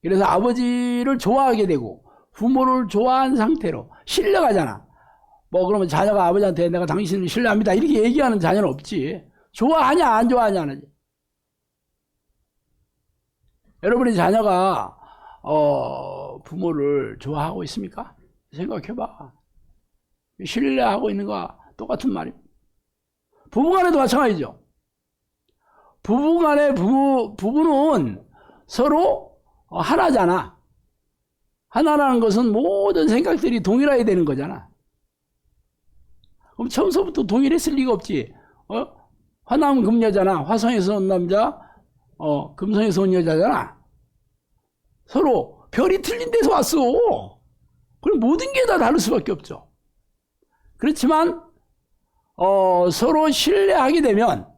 그래서 아버지를 좋아하게 되고 부모를 좋아한 상태로 신뢰가잖아. 뭐 그러면 자녀가 아버지한테 내가 당신을 신뢰합니다 이렇게 얘기하는 자녀는 없지. 좋아하냐 안 좋아하냐는. 여러분의 자녀가 부모를 좋아하고 있습니까? 생각해봐. 신뢰하고 있는 거와 똑같은 말입니다. 부부간에도 마찬가지죠. 부부간에 부부는 서로 하나잖아. 하나라는 것은 모든 생각들이 동일해야 되는 거잖아. 그럼 처음서부터 동일했을 리가 없지. 화남은 금여자나 화성에서 온 남자, 금성에서 온 여자잖아. 서로 별이 틀린 데서 왔어. 그럼 모든 게 다 다를 수밖에 없죠. 그렇지만 서로 신뢰하게 되면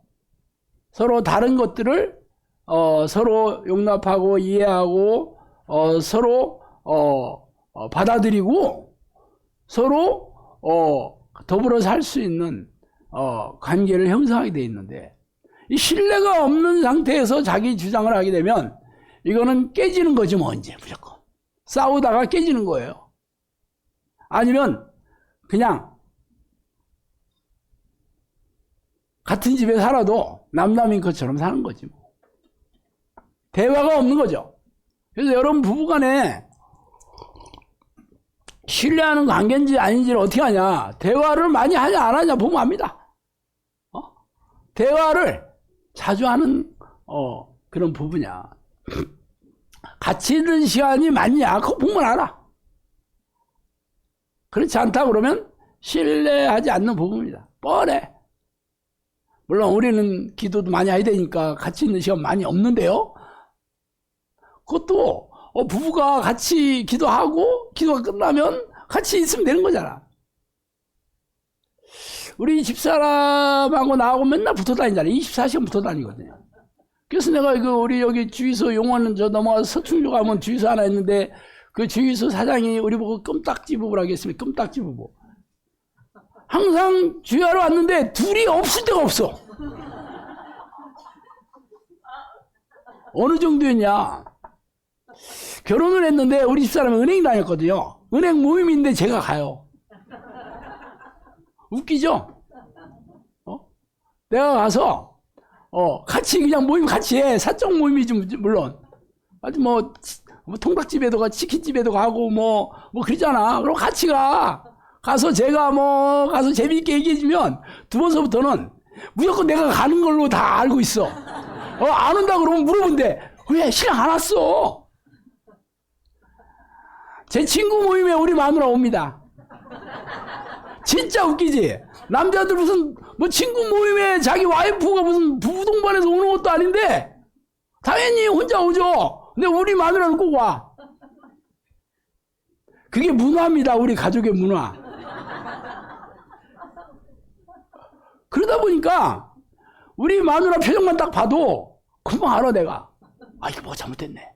서로 다른 것들을 서로 용납하고 이해하고 서로 받아들이고 서로 더불어 살 수 있는 관계를 형성하게 되어 있는데 이 신뢰가 없는 상태에서 자기 주장을 하게 되면 이거는 깨지는 거지 뭐 이제 무조건 싸우다가 깨지는 거예요. 아니면 그냥 같은 집에 살아도 남남인 것처럼 사는 거지 뭐. 대화가 없는 거죠. 그래서 여러분 부부간에 신뢰하는 관계인지 아닌지를 어떻게 하냐. 대화를 많이 하냐 안 하냐 보면 압니다. 대화를 자주 하는 그런 부부냐. 같이 있는 시간이 많냐 그거 보면 알아. 그렇지 않다 그러면 신뢰하지 않는 부부입니다. 뻔해. 물론 우리는 기도도 많이 해야 되니까 같이 있는 시간 많이 없는데요. 그것도 부부가 같이 기도하고 기도가 끝나면 같이 있으면 되는 거잖아. 우리 집사람하고 나하고 맨날 붙어 다니잖아. 24시간 붙어 다니거든요. 그래서 내가 우리 여기 주유소 용화는 넘어가서 서충주 가면 주유소 하나 있는데 그 주유소 사장이 우리 보고 껌딱지 부부라고 했습니다. 껌딱지 부부. 항상 주유하러 왔는데 둘이 없을 데가 없어. 어느 정도였냐. 결혼을 했는데 우리 집사람은 은행 다녔거든요. 은행 모임인데 제가 가요. 웃기죠? 내가 가서 같이 그냥 모임 같이 해. 사적 모임이지 물론. 아주 뭐 통닭집에도 가, 치킨집에도 가고 뭐 그러잖아. 그럼 같이 가. 가서 제가 가서 재미있게 얘기해주면 두 번서부터는 무조건 내가 가는 걸로 다 알고 있어. 안 온다 그러면 물어본대. 왜 신랑 안 왔어? 제 친구 모임에 우리 마누라 옵니다. 진짜 웃기지? 남자들 무슨 친구 모임에 자기 와이프가 무슨 부부 동반해서 오는 것도 아닌데 당연히 혼자 오죠. 근데 우리 마누라는 꼭 와. 그게 문화입니다. 우리 가족의 문화. 그러다 보니까 우리 마누라 표정만 딱 봐도 금방 알아 내가. 이게 뭐 잘못됐네.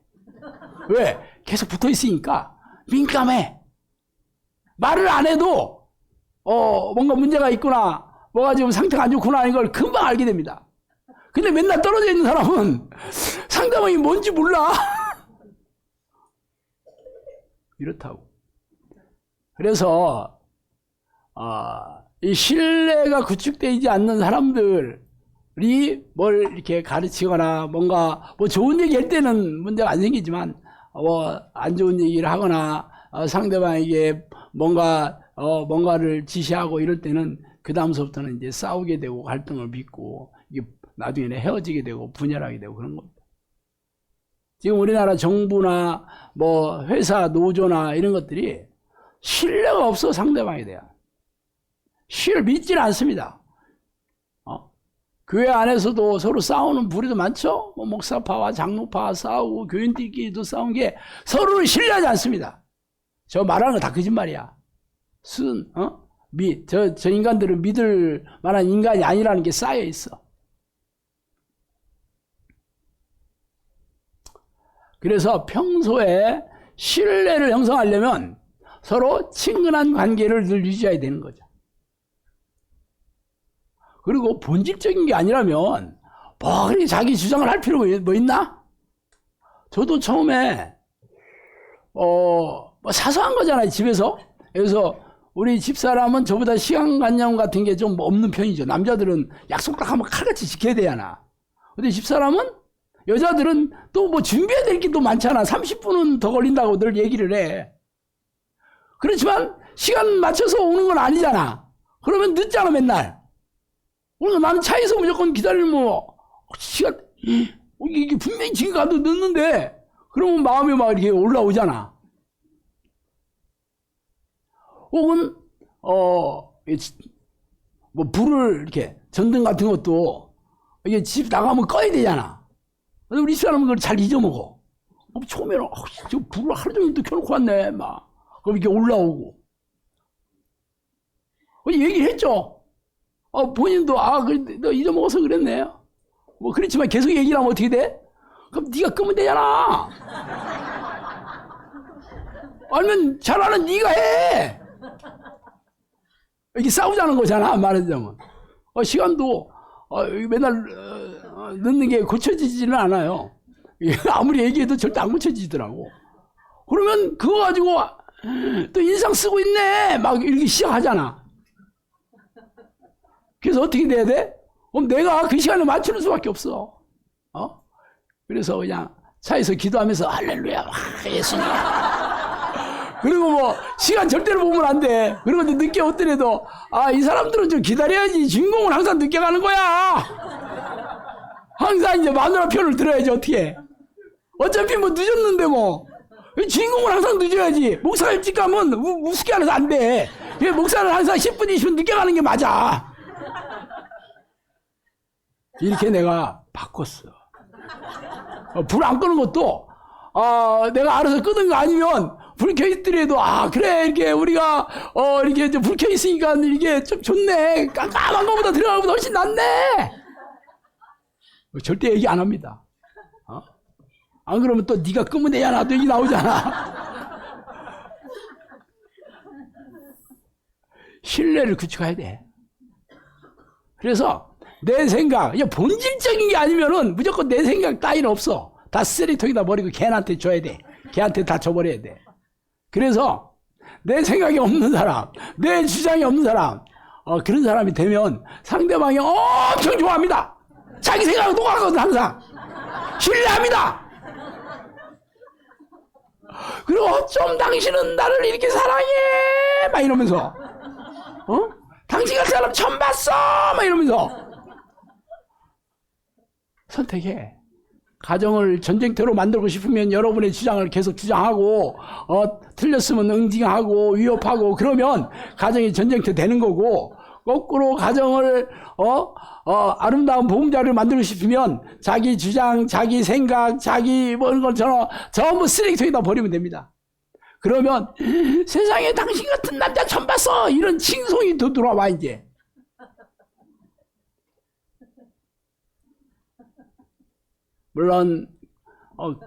왜? 계속 붙어 있으니까 민감해. 말을 안 해도 뭔가 문제가 있구나, 뭐가 지금 상태가 안 좋구나 이걸 금방 알게 됩니다. 근데 맨날 떨어져 있는 사람은 상대방이 뭔지 몰라. 이렇다고. 그래서 이 신뢰가 구축되지 않는 사람들 뭘 이렇게 가르치거나 뭔가 뭐 좋은 얘기 할 때는 문제가 안 생기지만 뭐 안 좋은 얘기를 하거나 상대방에게 뭔가를 지시하고 이럴 때는 그 다음서부터는 이제 싸우게 되고 갈등을 빚고 이게 나중에는 헤어지게 되고 분열하게 되고 그런 겁니다. 지금 우리나라 정부나 뭐 회사 노조나 이런 것들이 신뢰가 없어. 상대방에 대한 신뢰를 믿지는 않습니다. 교회 안에서도 서로 싸우는 부류도 많죠. 뭐 목사파와 장로파와 싸우고 교인들끼리도 싸운 게 서로를 신뢰하지 않습니다. 저 말하는 거 다 거짓말이야. 저 인간들은 믿을 만한 인간이 아니라는 게 쌓여 있어. 그래서 평소에 신뢰를 형성하려면 서로 친근한 관계를 늘 유지해야 되는 거죠. 그리고 본질적인 게 아니라면 뭐 그렇게 자기 주장을 할 필요가 뭐 있나? 저도 처음에 뭐 사소한 거잖아요. 집에서. 그래서 우리 집사람은 저보다 시간관념 같은 게 좀 없는 편이죠. 남자들은 약속 딱 하면 칼같이 지켜야 되잖아. 근데 집사람은, 여자들은 또 뭐 준비해야 될 게 또 많잖아. 30분은 더 걸린다고 늘 얘기를 해. 그렇지만 시간 맞춰서 오는 건 아니잖아. 그러면 늦잖아 맨날. 오늘 나는 차에서 무조건 기다리면 시간 이게 분명히 지금 가도 늦는데 그러면 마음이 막 이렇게 올라오잖아. 혹은 뭐 불을 이렇게 전등 같은 것도 이게 집 나가면 꺼야 되잖아. 근데 우리 사람은 그걸 잘 잊어먹어. 처음에는 저 불을 하루 종일 또 켜놓고 왔네 막. 그럼 이렇게 올라오고 얘기를 했죠. 본인도 그래, 너 잊어먹어서 그랬네. 뭐 그렇지만 계속 얘기를 하면 어떻게 돼? 그럼 네가 끄면 되잖아. 아니면 잘하는 네가 해. 이렇게 싸우자는 거잖아. 말하자면 시간도 맨날 늦는 게 고쳐지지는 않아요. 아무리 얘기해도 절대 안 고쳐지더라고. 그러면 그거 가지고 또 인상 쓰고 있네 막 이렇게 시작하잖아. 그래서 어떻게 돼야 돼? 그럼 내가 그 시간에 맞추는 수밖에 없어. 그래서 그냥 차에서 기도하면서 할렐루야 예수님. 그리고 뭐 시간 절대로 보면 안 돼. 그리고 늦게 오더라도 이 사람들은 좀 기다려야지. 주인공은 항상 늦게 가는 거야. 항상 이제 마누라 편을 들어야지. 어떻게 어차피 뭐 늦었는데 뭐 주인공은 항상 늦어야지. 목사가 일찍 가면 우습게 안 해서 안 돼. 목사는 항상 10분 20분 늦게 가는 게 맞아. 이렇게 내가 바꿨어. 불 안 끄는 것도 내가 알아서 끄는 거 아니면 불 켜있더라도 그래 이렇게 우리가 이렇게 불 켜있으니까 이게 좀 좋네. 깜깜한 거보다 들어가는 것보다 훨씬 낫네. 절대 얘기 안 합니다. 안 그러면 또 네가 끄면 되잖아. 또 얘기 나오잖아. 신뢰를 구축해야 돼. 그래서 내 생각, 본질적인 게 아니면은 무조건 내 생각 따위는 없어. 다 쓰레기통에다 버리고 걔한테 줘야 돼. 걔한테 다 줘버려야 돼. 그래서 내 생각이 없는 사람, 내 주장이 없는 사람, 그런 사람이 되면 상대방이 엄청 좋아합니다. 자기 생각은 똑같거든 항상. 신뢰합니다. 그리고 어쩜 당신은 나를 이렇게 사랑해 막 이러면서 당신 같은 사람 처음 봤어 막 이러면서 선택해. 가정을 전쟁터로 만들고 싶으면 여러분의 주장을 계속 주장하고 틀렸으면 응징하고 위협하고 그러면 가정이 전쟁터 되는 거고, 거꾸로 가정을 아름다운 보금자리를 만들고 싶으면 자기 주장, 자기 생각, 자기 뭐 이런 걸 전부 쓰레기통에다 버리면 됩니다. 그러면 세상에 당신 같은 남자 처음 봤어 이런 칭송이 더 들어와. 이제 물론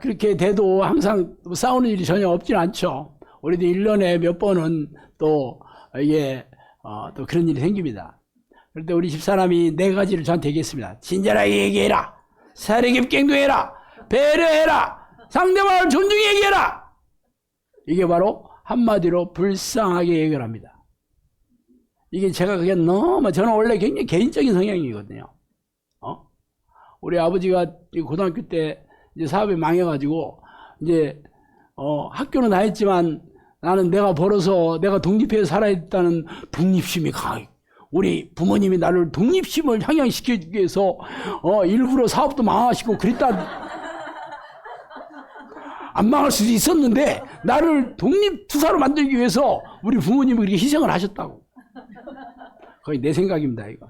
그렇게 돼도 항상 싸우는 일이 전혀 없진 않죠. 우리도 1년에 몇 번은 또 이게 또 그런 일이 생깁니다. 그럴 때 우리 집사람이 4가지를 저한테 얘기했습니다. 친절하게 얘기해라, 사려 깊게 행동해라, 배려해라, 상대방을 존중히 얘기해라. 이게 바로 한마디로 불쌍하게 얘기를 합니다. 이게 제가 그게 너무, 저는 원래 굉장히 개인적인 성향이거든요. 우리 아버지가 고등학교 때 이제 사업이 망해가지고 이제 학교는 다녔지만 나는 내가 벌어서 내가 독립해서 살아야겠다는 독립심이 강해. 우리 부모님이 나를 독립심을 향양시키기 위해서 일부러 사업도 망하시고 그랬다. 안 망할 수도 있었는데 나를 독립투사로 만들기 위해서 우리 부모님이 그렇게 희생을 하셨다고. 거의 내 생각입니다, 이거.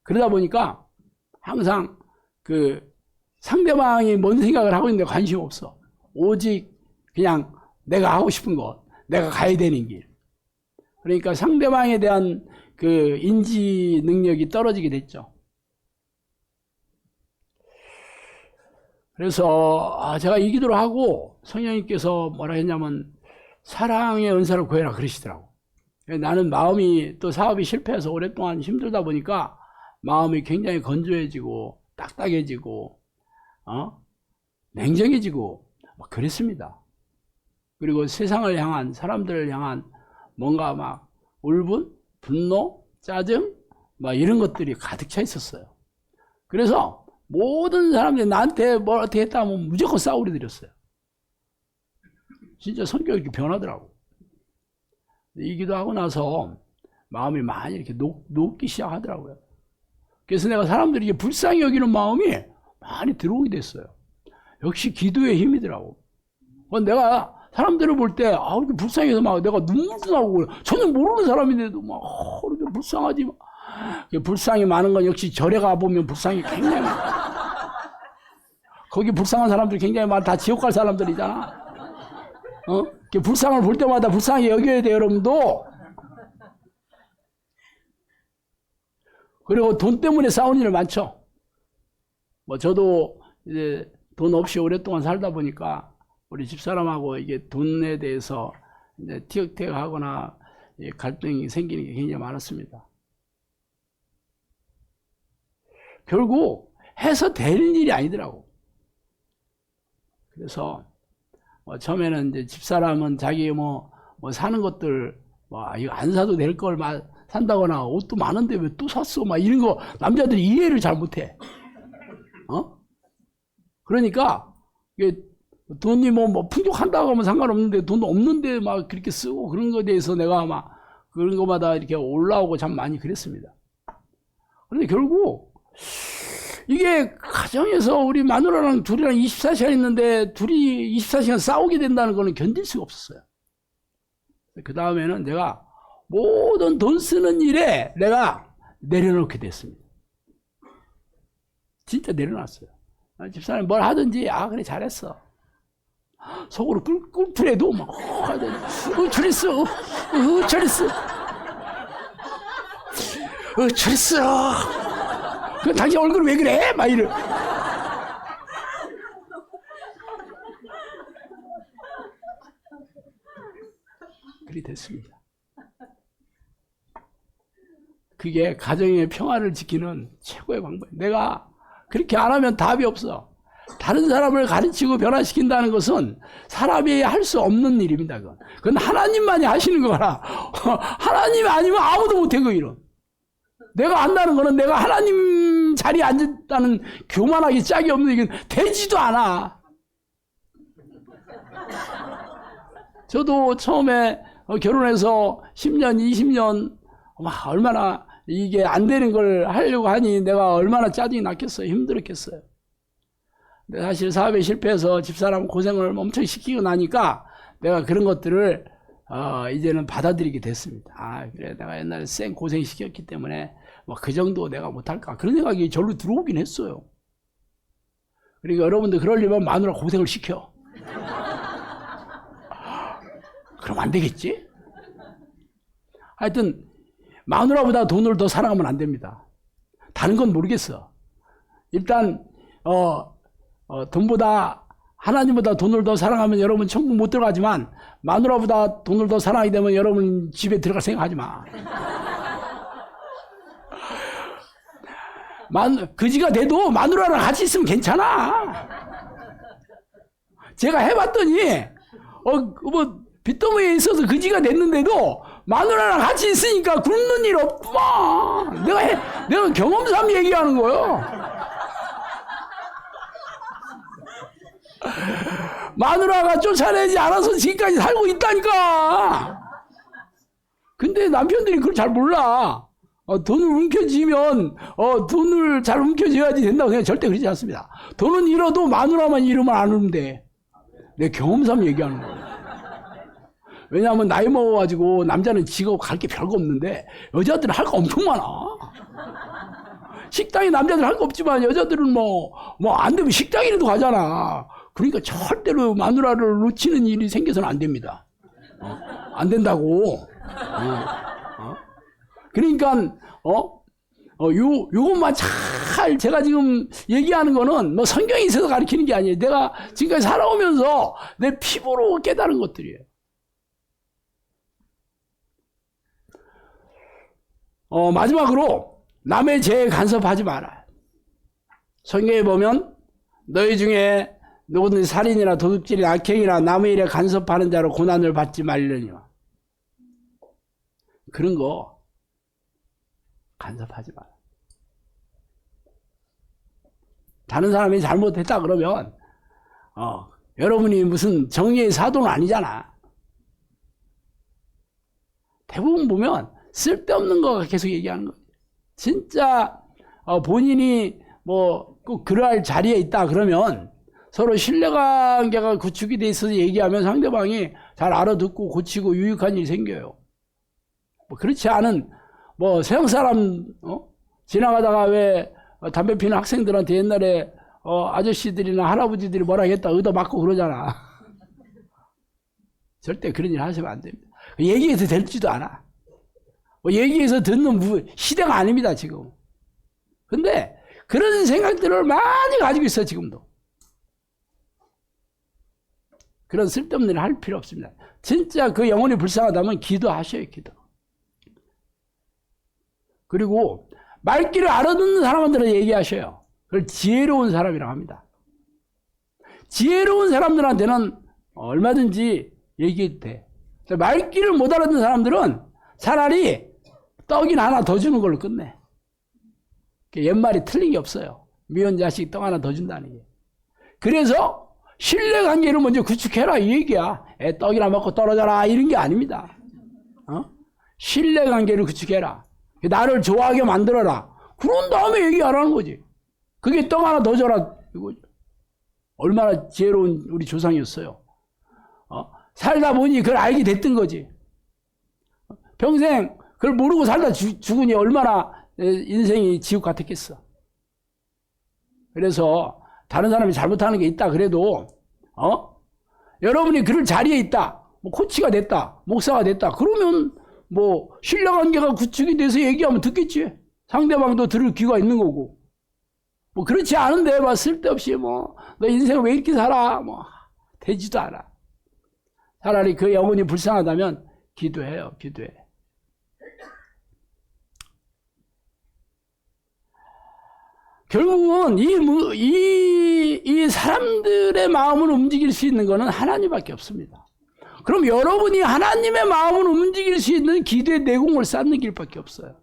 그러다 보니까 항상 그 상대방이 뭔 생각을 하고 있는데 관심 없어. 오직 그냥 내가 하고 싶은 것, 내가 가야 되는 길. 그러니까 상대방에 대한 그 인지 능력이 떨어지게 됐죠. 그래서 제가 이 기도를 하고 성령님께서 뭐라 했냐면 사랑의 은사를 구해라 그러시더라고. 나는 마음이 또 사업이 실패해서 오랫동안 힘들다 보니까 마음이 굉장히 건조해지고 딱딱해지고 냉정해지고 막 그랬습니다. 그리고 세상을 향한, 사람들을 향한 뭔가 막 울분, 분노, 짜증 막 이런 것들이 가득 차 있었어요. 그래서 모든 사람들이 나한테 뭘 어떻게 했다 하면 무조건 싸우려 들였어요. 진짜 성격이 이렇게 변하더라고. 이 기도하고 나서 마음이 많이 이렇게 녹기 시작하더라고요. 그래서 내가 사람들이 이게 불쌍히 여기는 마음이 많이 들어오게 됐어요. 역시 기도의 힘이더라고. 내가 사람들을 볼 때, 이렇게 불쌍해서 막 내가 눈물도 나고, 전혀 모르는 사람인데도 막, 이렇게 불쌍하지. 불쌍이 많은 건 역시 절에 가보면 불쌍이 굉장히 많아. 거기 불쌍한 사람들이 굉장히 많아. 다 지옥 갈 사람들이잖아. 불쌍을 볼 때마다 불쌍하게 여겨야 돼요, 여러분도. 그리고 돈 때문에 싸우는 일 많죠. 저도 이제 돈 없이 오랫동안 살다 보니까 우리 집사람하고 이게 돈에 대해서 이제 티격태격하거나 갈등이 생기는 게 굉장히 많았습니다. 결국 해서 되는 일이 아니더라고. 그래서 처음에는 이제 집사람은 자기 뭐 사는 것들 이거 안 사도 될 걸 산다거나 옷도 많은데 왜 또 샀어? 막 이런 거 남자들이 이해를 잘 못해. 그러니까 이게 돈이 뭐 풍족한다고 하면 상관없는데 돈 없는데 막 그렇게 쓰고 그런 거에 대해서 내가 막 그런 거마다 이렇게 올라오고 참 많이 그랬습니다. 그런데 결국 이게 가정에서 우리 마누라랑 둘이랑 24시간 있는데 둘이 24시간 싸우게 된다는 거는 견딜 수가 없었어요. 그 다음에는 내가 모든 돈 쓰는 일에 내가 내려놓게 됐습니다. 진짜 내려놨어요. 집사람이 뭘 하든지 그래 잘했어. 속으로 꿀풀에도 막 잘했어. 잘했어. 잘했어. 그 당신 얼굴 왜 그래? 막 이래. 그리 됐습니다. 그게 가정의 평화를 지키는 최고의 방법이에요. 내가 그렇게 안 하면 답이 없어. 다른 사람을 가르치고 변화시킨다는 것은 사람이 할 수 없는 일입니다. 그건 하나님만이 하시는 거라. 하나님이 아니면 아무도 못해, 그 일은. 내가 안다는 거는 내가 하나님 자리에 앉았다는 교만하게 짝이 없는 얘기는 되지도 않아. 저도 처음에 결혼해서 10년, 20년 얼마나 이게 안 되는 걸 하려고 하니 내가 얼마나 짜증이 났겠어요. 힘들었겠어요. 근데 사실 사업에 실패해서 집사람 고생을 엄청 시키고 나니까 내가 그런 것들을 이제는 받아들이게 됐습니다. 그래 내가 옛날에 쌩 고생 시켰기 때문에 그 정도 내가 못할까 그런 생각이 절로 들어오긴 했어요. 그러니까 여러분들 그러려면 마누라 고생을 시켜. 그럼 안 되겠지? 하여튼 마누라보다 돈을 더 사랑하면 안 됩니다. 다른 건 모르겠어. 일단 돈보다 하나님보다 돈을 더 사랑하면 여러분 천국 못 들어가지만 마누라보다 돈을 더 사랑하게 되면 여러분 집에 들어갈 생각하지 마. 그지가 돼도 마누라랑 같이 있으면 괜찮아. 제가 해봤더니 빚더미에 있어서 그지가 됐는데도 마누라랑 같이 있으니까 굶는 일 없구만. 내가 경험삼 얘기하는 거예요. 마누라가 쫓아내지 않아서 지금까지 살고 있다니까. 근데 남편들이 그걸 잘 몰라. 돈을 움켜쥐면 돈을 잘 움켜쥐어야지 된다고 생각. 절대 그러지 않습니다. 돈은 잃어도 마누라만 잃으면 안 오면 돼. 내 경험상 얘기하는 거야. 왜냐하면 나이 먹어가지고 남자는 직업 갈 게 별거 없는데 여자들은 할 거 엄청 많아. 식당에 남자들 할 거 없지만 여자들은 뭐 안 되면 식당이라도 가잖아. 그러니까 절대로 마누라를 놓치는 일이 생겨서는 안 됩니다. 안 된다고. 그러니까 요것만 잘 제가 지금 얘기하는 거는 뭐 성경에 있어서 가르치는 게 아니에요. 내가 지금까지 살아오면서 내 피부로 깨달은 것들이에요. 마지막으로 남의 죄에 간섭하지 마라. 성경에 보면 너희 중에 누구든지 살인이나 도둑질이나 악행이나 남의 일에 간섭하는 자로 고난을 받지 말려니와. 그런 거 간섭하지 마라. 다른 사람이 잘못했다 그러면 여러분이 무슨 정의의 사도는 아니잖아. 대부분 보면 쓸데없는 거 계속 얘기하는 거예요. 진짜 본인이 뭐 꼭 그러할 자리에 있다 그러면 서로 신뢰관계가 구축이 돼 있어서 얘기하면 상대방이 잘 알아듣고 고치고 유익한 일이 생겨요. 뭐 그렇지 않은 뭐 서양 사람 지나가다가 왜 담배 피는 학생들한테 옛날에 아저씨들이나 할아버지들이 뭐라 했다 얻어 맞고 그러잖아. 절대 그런 일 하시면 안 됩니다. 얘기해서 될지도 않아. 뭐 얘기해서 듣는 시대가 아닙니다 지금. 근데 그런 생각들을 많이 가지고 있어 지금도. 그런 쓸데없는 일을 할 필요 없습니다. 진짜 그 영혼이 불쌍하다면 기도하셔요. 기도. 그리고 말귀를 알아듣는 사람들한테 얘기하셔요. 그걸 지혜로운 사람이라고 합니다. 지혜로운 사람들한테는 얼마든지 얘기해도 돼. 말귀를 못 알아듣는 사람들은 차라리 떡이나 하나 더 주는 걸로 끝내. 옛말이 틀린 게 없어요. 미운 자식 떡 하나 더 준다는 게. 그래서 신뢰관계를 먼저 구축해라 이 얘기야. 떡이나 먹고 떨어져라 이런 게 아닙니다. 신뢰관계를 구축해라. 나를 좋아하게 만들어라. 그런 다음에 얘기하라는 거지. 그게 떡 하나 더 줘라 이거죠. 얼마나 지혜로운 우리 조상이었어요. 살다 보니 그걸 알게 됐던 거지. 평생 그걸 모르고 살다 죽으니 얼마나 인생이 지옥 같았겠어. 그래서 다른 사람이 잘못하는 게 있다 그래도 여러분이 그럴 자리에 있다. 뭐 코치가 됐다. 목사가 됐다. 그러면 뭐 신뢰관계가 구축이 돼서 얘기하면 듣겠지. 상대방도 들을 귀가 있는 거고. 뭐 그렇지 않은데 막 쓸데없이 뭐 너 인생 왜 이렇게 살아 뭐 되지도 않아. 차라리 그 영혼이 불쌍하다면 기도해요. 기도해. 결국은 이 사람들의 마음을 움직일 수 있는 것은 하나님밖에 없습니다. 그럼 여러분이 하나님의 마음을 움직일 수 있는 기도의 내공을 쌓는 길밖에 없어요.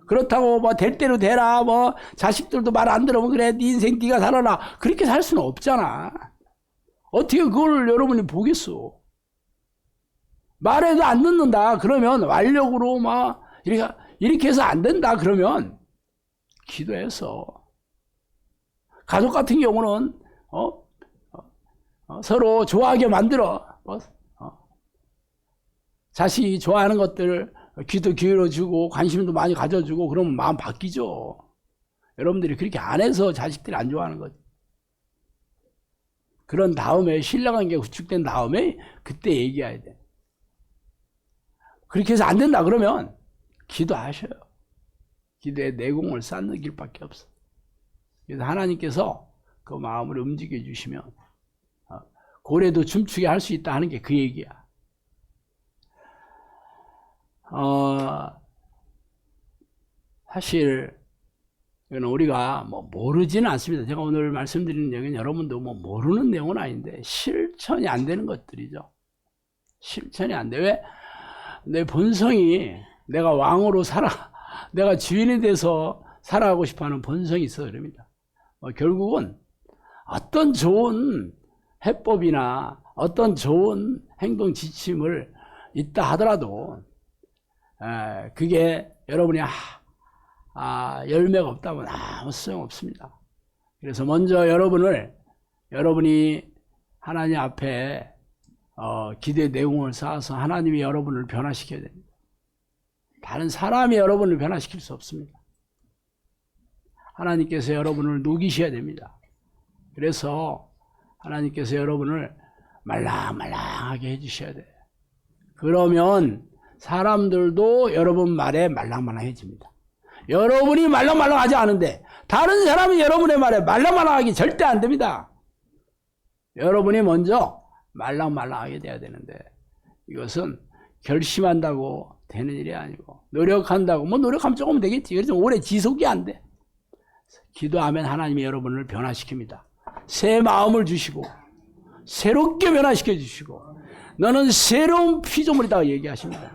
그렇다고 뭐 될 대로 되라, 뭐 자식들도 말 안 들으면 그래, 네 인생 네가 살아라. 그렇게 살 수는 없잖아. 어떻게 그걸 여러분이 보겠어? 말해도 안 듣는다. 그러면 완력으로 막 이렇게 해서 안 된다. 그러면 기도해서. 가족 같은 경우는 서로 좋아하게 만들어. 자식이 좋아하는 것들 귀도 기울여주고 관심도 많이 가져주고 그러면 마음 바뀌죠. 여러분들이 그렇게 안 해서 자식들이 안 좋아하는 거지. 그런 다음에 신뢰관계가 구축된 다음에 그때 얘기해야 돼. 그렇게 해서 안 된다 그러면 기도하셔요. 기도의 내공을 쌓는 길밖에 없어. 그래서 하나님께서 그 마음을 움직여 주시면 고래도 춤추게 할 수 있다 하는 게 그 얘기야. 사실 우리가 뭐 모르지는 않습니다. 제가 오늘 말씀드리는 얘기는 여러분도 뭐 모르는 내용은 아닌데 실천이 안 되는 것들이죠. 실천이 안 돼. 왜? 내 본성이 내가 왕으로 살아, 내가 주인이 돼서 살아가고 싶어하는 본성이 있어 그럽니다. 결국은 어떤 좋은 해법이나 어떤 좋은 행동 지침을 있다 하더라도 그게 여러분이 열매가 없다면 아무 소용없습니다. 그래서 먼저 여러분이 하나님 앞에 기도의 내용을 쌓아서 하나님이 여러분을 변화시켜야 됩니다. 다른 사람이 여러분을 변화시킬 수 없습니다. 하나님께서 여러분을 녹이셔야 됩니다. 그래서 하나님께서 여러분을 말랑말랑하게 해주셔야 돼요. 그러면 사람들도 여러분 말에 말랑말랑해집니다. 여러분이 말랑말랑하지 않은데 다른 사람이 여러분의 말에 말랑말랑하기 절대 안 됩니다. 여러분이 먼저 말랑말랑하게 돼야 되는데 이것은 결심한다고 되는 일이 아니고 노력한다고 노력하면 조금 되겠지. 그래서 오래 지속이 안 돼. 기도하면 하나님이 여러분을 변화시킵니다. 새 마음을 주시고 새롭게 변화시켜 주시고 너는 새로운 피조물이다 얘기하십니다.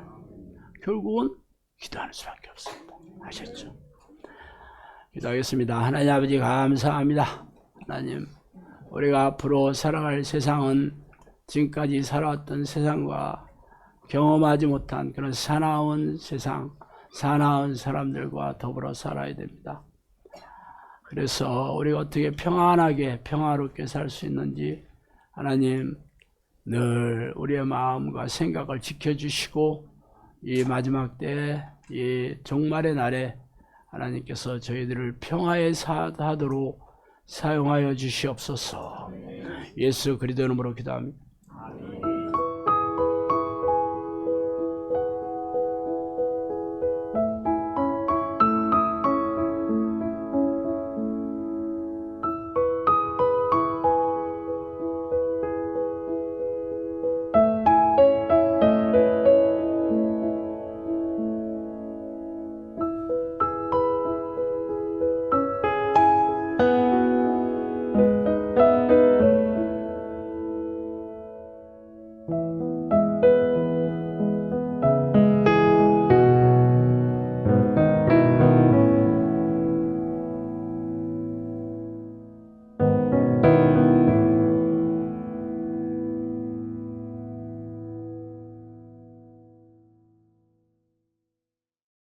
결국은 기도하는 수밖에 없습니다. 아셨죠? 기도하겠습니다. 하나님 아버지 감사합니다. 하나님 우리가 앞으로 살아갈 세상은 지금까지 살아왔던 세상과 경험하지 못한 그런 사나운 세상, 사나운 사람들과 더불어 살아야 됩니다. 그래서 우리가 어떻게 평안하게 평화롭게 살 수 있는지 하나님 늘 우리의 마음과 생각을 지켜주시고 이 마지막 때 이 종말의 날에 하나님께서 저희들을 평화에 사도록 사용하여 주시옵소서. 예수 그리스도 이름으로 기도합니다.